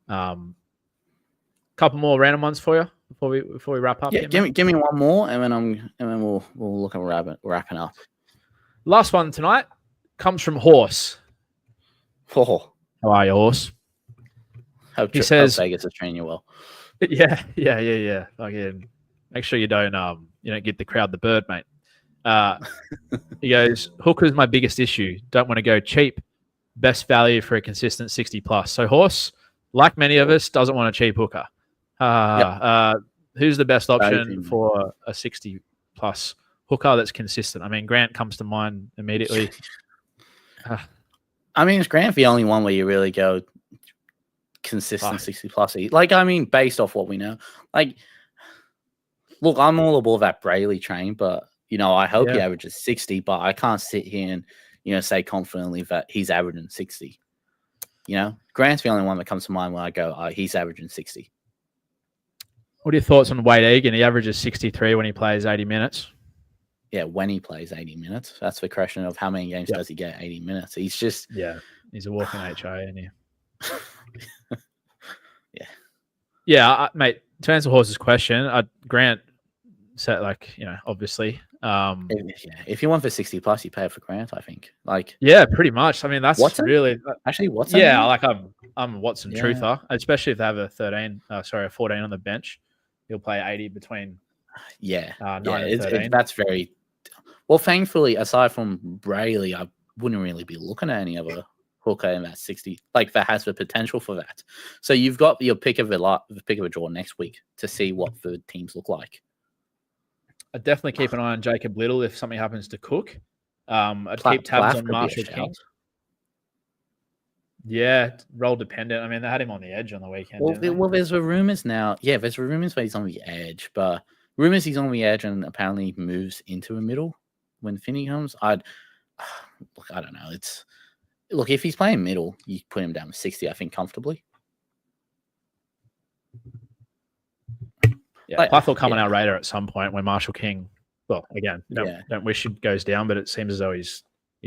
Couple more random ones for you before we wrap up. Yeah, give me one more, and then we'll look at wrapping up. Last one tonight comes from Horse. Oh, how are you, Horse? He says Vegas is training you well. Yeah. Again, make sure you don't get the crowd the bird, mate. He goes, hooker's my biggest issue. Don't want to go cheap. Best value for a consistent 60 plus. So Horse, like many of us, doesn't want a cheap hooker. Who's the best option for a 60 plus hooker that's consistent? I mean, Grant comes to mind immediately. I mean, is Grant the only one where you really go consistent 60 plus? Like, I mean, based off what we know. Like, look, I'm all aboard that Brayley train, but you know, I hope he averages 60, but I can't sit here and, you know, say confidently that he's averaging 60. You know, Grant's the only one that comes to mind when I go, he's averaging 60. What are your thoughts on Wade Egan? He averages 63 when he plays 80 minutes. Yeah, when he plays 80 minutes. That's the question of how many games does he get 80 minutes. He's just... Yeah, he's a walking HA, isn't he? Yeah, mate, to answer Horse's question, Grant said, like, you know, obviously... if you want for 60 plus, you pay it for Grant, I think. Like, yeah, pretty much. I mean, that's Watson? Really actually Watson. Yeah, like I'm a Watson truther, especially if they have a 14 on the bench. He'll play 80 between 9 and 13. That's very well. Thankfully, aside from Brayley, I wouldn't really be looking at any other hooker in that 60, like that has the potential for that. So you've got your pick of a draw next week to see what the teams look like. I'd definitely keep an eye on Jacob Little if something happens to Cook. I'd keep tabs on Marshall King. Yeah, role dependent. I mean, they had him on the edge on the weekend. Well, there's the rumors now. Yeah, there's rumors that he's on the edge, but rumors he's on the edge and apparently moves into the middle when Finney comes. I don't know. Look, if he's playing middle, you put him down to 60, I think, comfortably. Yeah, I thought coming our radar at some point when Marshall King, well, again, don't wish it goes down, but it seems as though he's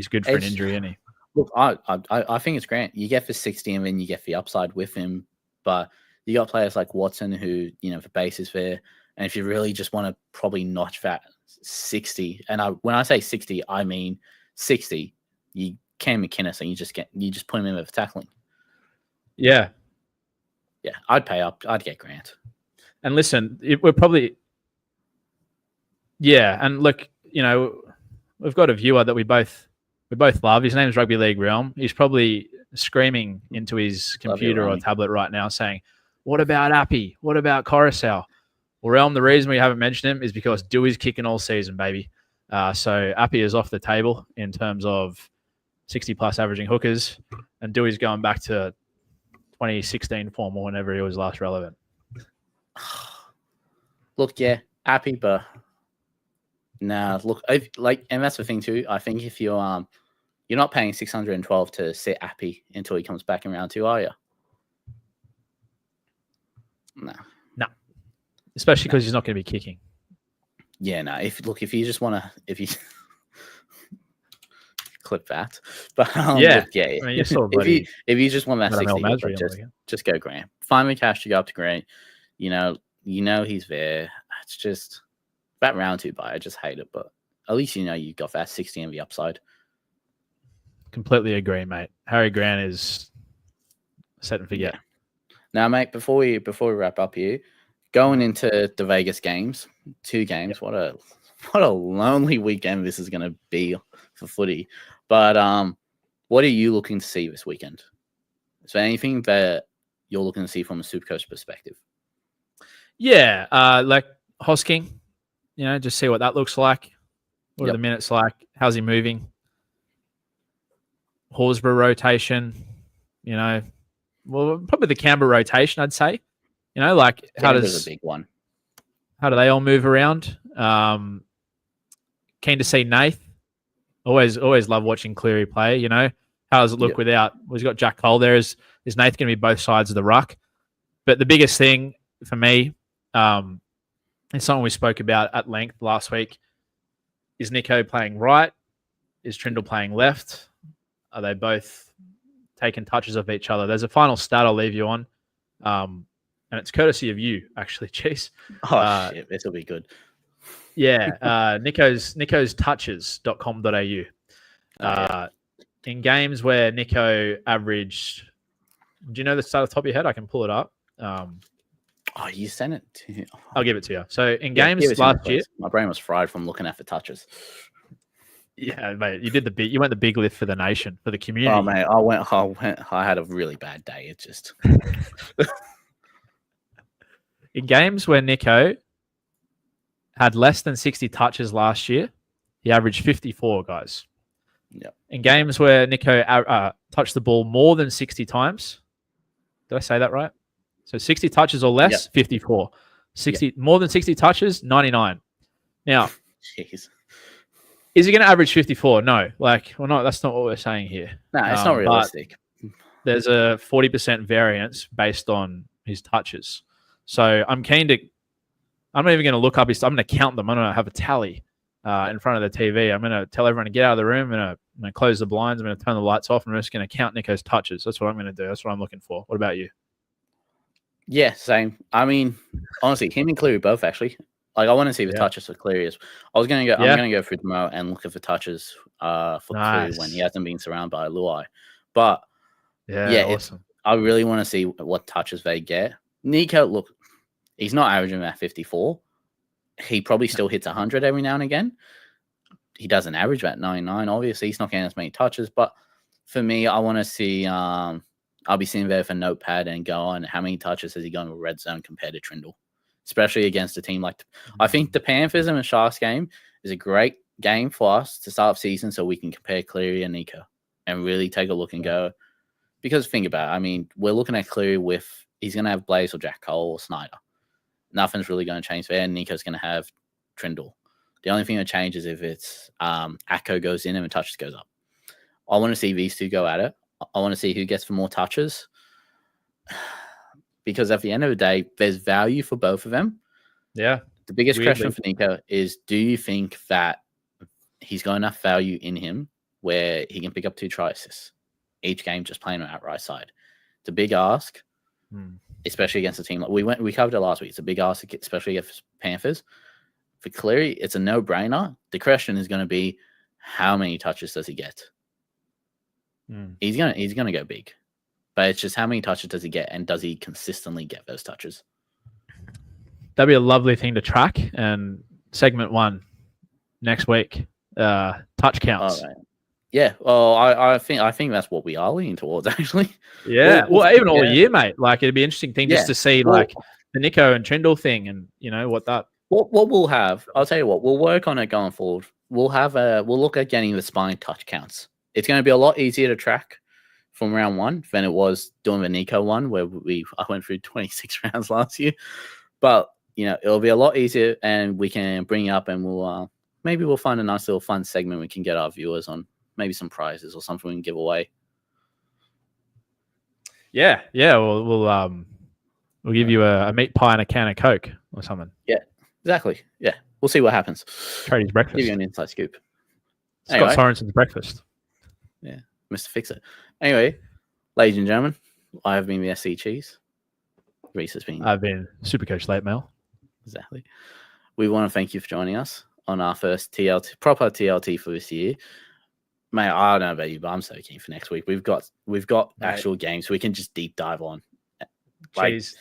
good for an injury, isn't he? Look, I think it's Grant. You get for 60 and then you get the upside with him. But You got players like Watson who, the base is there. And if you really just want to probably notch that 60, and when I say 60, I mean 60, you Cam McInnes and you just put him in with tackling. Yeah. Yeah, I'd pay up. I'd get Grant. And listen, we're probably... Yeah, and look, we've got a viewer that we both love. His name's Rugby League Realm. He's probably screaming into his computer or tablet right now saying, what about Appy? What about Coruscant? Well, Realm, the reason we haven't mentioned him is because Dewey's kicking all season, baby. So Appy is off the table in terms of 60-plus averaging hookers, and Dewey's going back to 2016 form or whenever he was last relevant. Look, yeah, Appy, but... Nah, look, and that's the thing too. I think if you're not paying 612 to sit Appy until he comes back in round 2, are you? No. Especially because he's not going to be kicking. Yeah, no. If you just want to, if you clip that, but yeah, look, yeah. I mean, if you just want that 60, just go Grant. Find me cash to go up to Grant. You know he's there. It's just. That round 2 buy, I just hate it, but at least you got that 60 MV upside. Completely agree, mate. Harry Grant is set and forget. Yeah. Now, mate, before we wrap up here, going into the Vegas games, 2 games. Yep. What a lonely weekend this is going to be for footy. But what are you looking to see this weekend? Is there anything that you're looking to see from a SuperCoach perspective? Yeah, like Hosking. Just see what that looks like. What are the minutes like? How's he moving? Horsburgh rotation, probably the Canberra rotation, I'd say. Like Canberra's a big one. How do they all move around? Keen to see Nath. Always love watching Cleary play. How does it look without? Well, he's got Jack Cole there. Is Nath going to be both sides of the ruck? But the biggest thing for me, it's something we spoke about at length last week. Is Nico playing right? Is Trindle playing left? Are they both taking touches of each other? There's a final stat I'll leave you on. And it's courtesy of you, actually, Chase. Oh, shit. This will be good. Yeah. Nico's touches.com.au. In games where Nico averaged... Do you know the stat off the top of your head? I can pull it up. You sent it to me. I'll give it to you. So in games last year, my brain was fried from looking at the touches. Yeah, mate, you went the big lift for the nation, for the community. Oh, mate, I had a really bad day. It just in games where Nico had less than 60 touches last year, he averaged 54, guys. Yep. In games where Nico touched the ball more than 60 times, did I say that right? So 60 touches or less, 54. 60 more than 60 touches, 99. Now, jeez. Is he going to average 54? No. That's not what we're saying here. No, it's not realistic. There's a 40% variance based on his touches. So I'm not even going to look up his... I'm going to count them. I'm going to have a tally in front of the TV. I'm going to tell everyone to get out of the room. I'm going to close the blinds. I'm going to turn the lights off. And I'm just going to count Nico's touches. That's what I'm going to do. That's what I'm looking for. What about you? Yeah, same. I mean, honestly, him and Cleary both actually. I want to see the touches for Cleary. I'm going to go through tomorrow and look at the touches for Cleary when he hasn't been surrounded by Luai. But awesome. I really want to see what touches they get. Nico, look, he's not averaging at 54. He probably still hits 100 every now and again. He doesn't average at 99. Obviously, he's not getting as many touches. But for me, I want to see. I'll be sitting there with a notepad and go on how many touches has he gone with red zone compared to Trindle, especially against a team like. I think the Panthers and the Sharks game is a great game for us to start off season, so we can compare Cleary and Nico and really take a look and go. Because think about it, I mean, we're looking at Cleary with he's going to have Blaze or Jack Cole or Snyder. Nothing's really going to change there. And Nico's going to have Trindle. The only thing that changes if it's Acco goes in and the touches goes up. I want to see these two go at it. I want to see who gets for more touches. Because at the end of the day, there's value for both of them. Yeah. The biggest question for Nico is, do you think that he's got enough value in him where he can pick up 2 try assists each game just playing on that right side? It's a big ask. especially against a team like we covered it last week. It's a big ask, especially against Panthers. For Cleary, it's a no-brainer. The question is going to be, how many touches does he get? He's gonna go big, but it's just how many touches does he get, and does he consistently get those touches? That'd be a lovely thing to track. And segment 1 next week, touch counts. Oh, yeah, well, I think that's what we are leaning towards, actually. Yeah, well, even all year, mate. Like, it'd be an interesting thing just to see, like, the Nico and Trindle thing, and what that. What we'll have, I'll tell you what, we'll work on it going forward. We'll look at getting the spine touch counts. It's going to be a lot easier to track from round 1 than it was doing the Nico one, where I went through 26 rounds last year. But it'll be a lot easier, and we can bring it up, and maybe we'll find a nice little fun segment we can get our viewers on, maybe some prizes or something we can give away. Yeah. We'll give you a meat pie and a can of Coke or something. Yeah, exactly. Yeah, we'll see what happens. Tradies breakfast. Give you an inside scoop. Scott Sorensen's breakfast. Yeah, Mr. Fix It. Anyway, ladies and gentlemen, I have been the SC Cheese. Reese has been. I've been SuperCoach Late Mail. Exactly. We want to thank you for joining us on our first proper TLT for this year. Mate, I don't know about you, but I'm so keen for next week. We've got actual games we can just deep dive on. Jeez.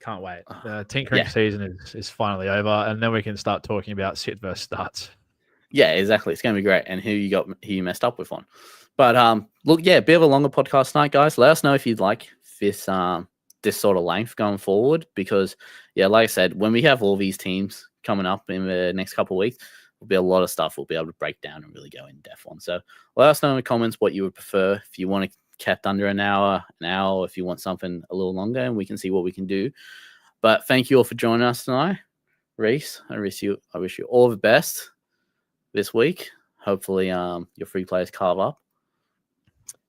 Can't wait. The tinkering season is finally over, and then we can start talking about sit versus starts. Yeah, exactly. It's going to be great, and who you messed up with on. But look, a bit of a longer podcast tonight, guys. Let us know if you'd like this sort of length going forward, because like I said, when we have all these teams coming up in the next couple of weeks, there'll be a lot of stuff we'll be able to break down and really go in depth on. So let us know in the comments what you would prefer. If you want it kept under an hour, if you want something a little longer, and we can see what we can do. But thank you all for joining us tonight. Reese, I wish you all the best this week. Hopefully your free players carve up.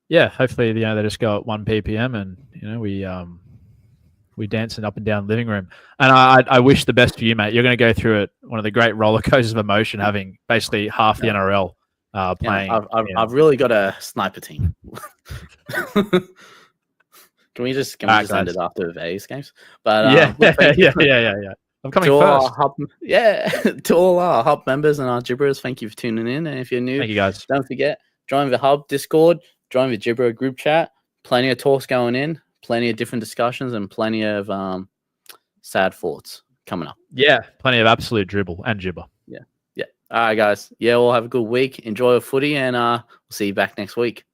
Yeah, hopefully they just go at 1 ppm, and we dancing up and down the living room. And I wish the best for you, mate. You're going to go through it, one of the great roller coasters of emotion, having basically half the NRL playing. I've really got a sniper team. Can we just end it after the Vegas games? But yeah. I'm coming first. To all our Hub members and our Gibberers, thank you for tuning in. And if you're new, thank you guys. Don't forget, join the Hub Discord, join the Gibberer group chat. Plenty of talks going in, plenty of different discussions, and plenty of sad thoughts coming up. Yeah, plenty of absolute dribble and gibber. Yeah. All right, guys. Yeah, we'll have a good week. Enjoy your footy, and we'll see you back next week.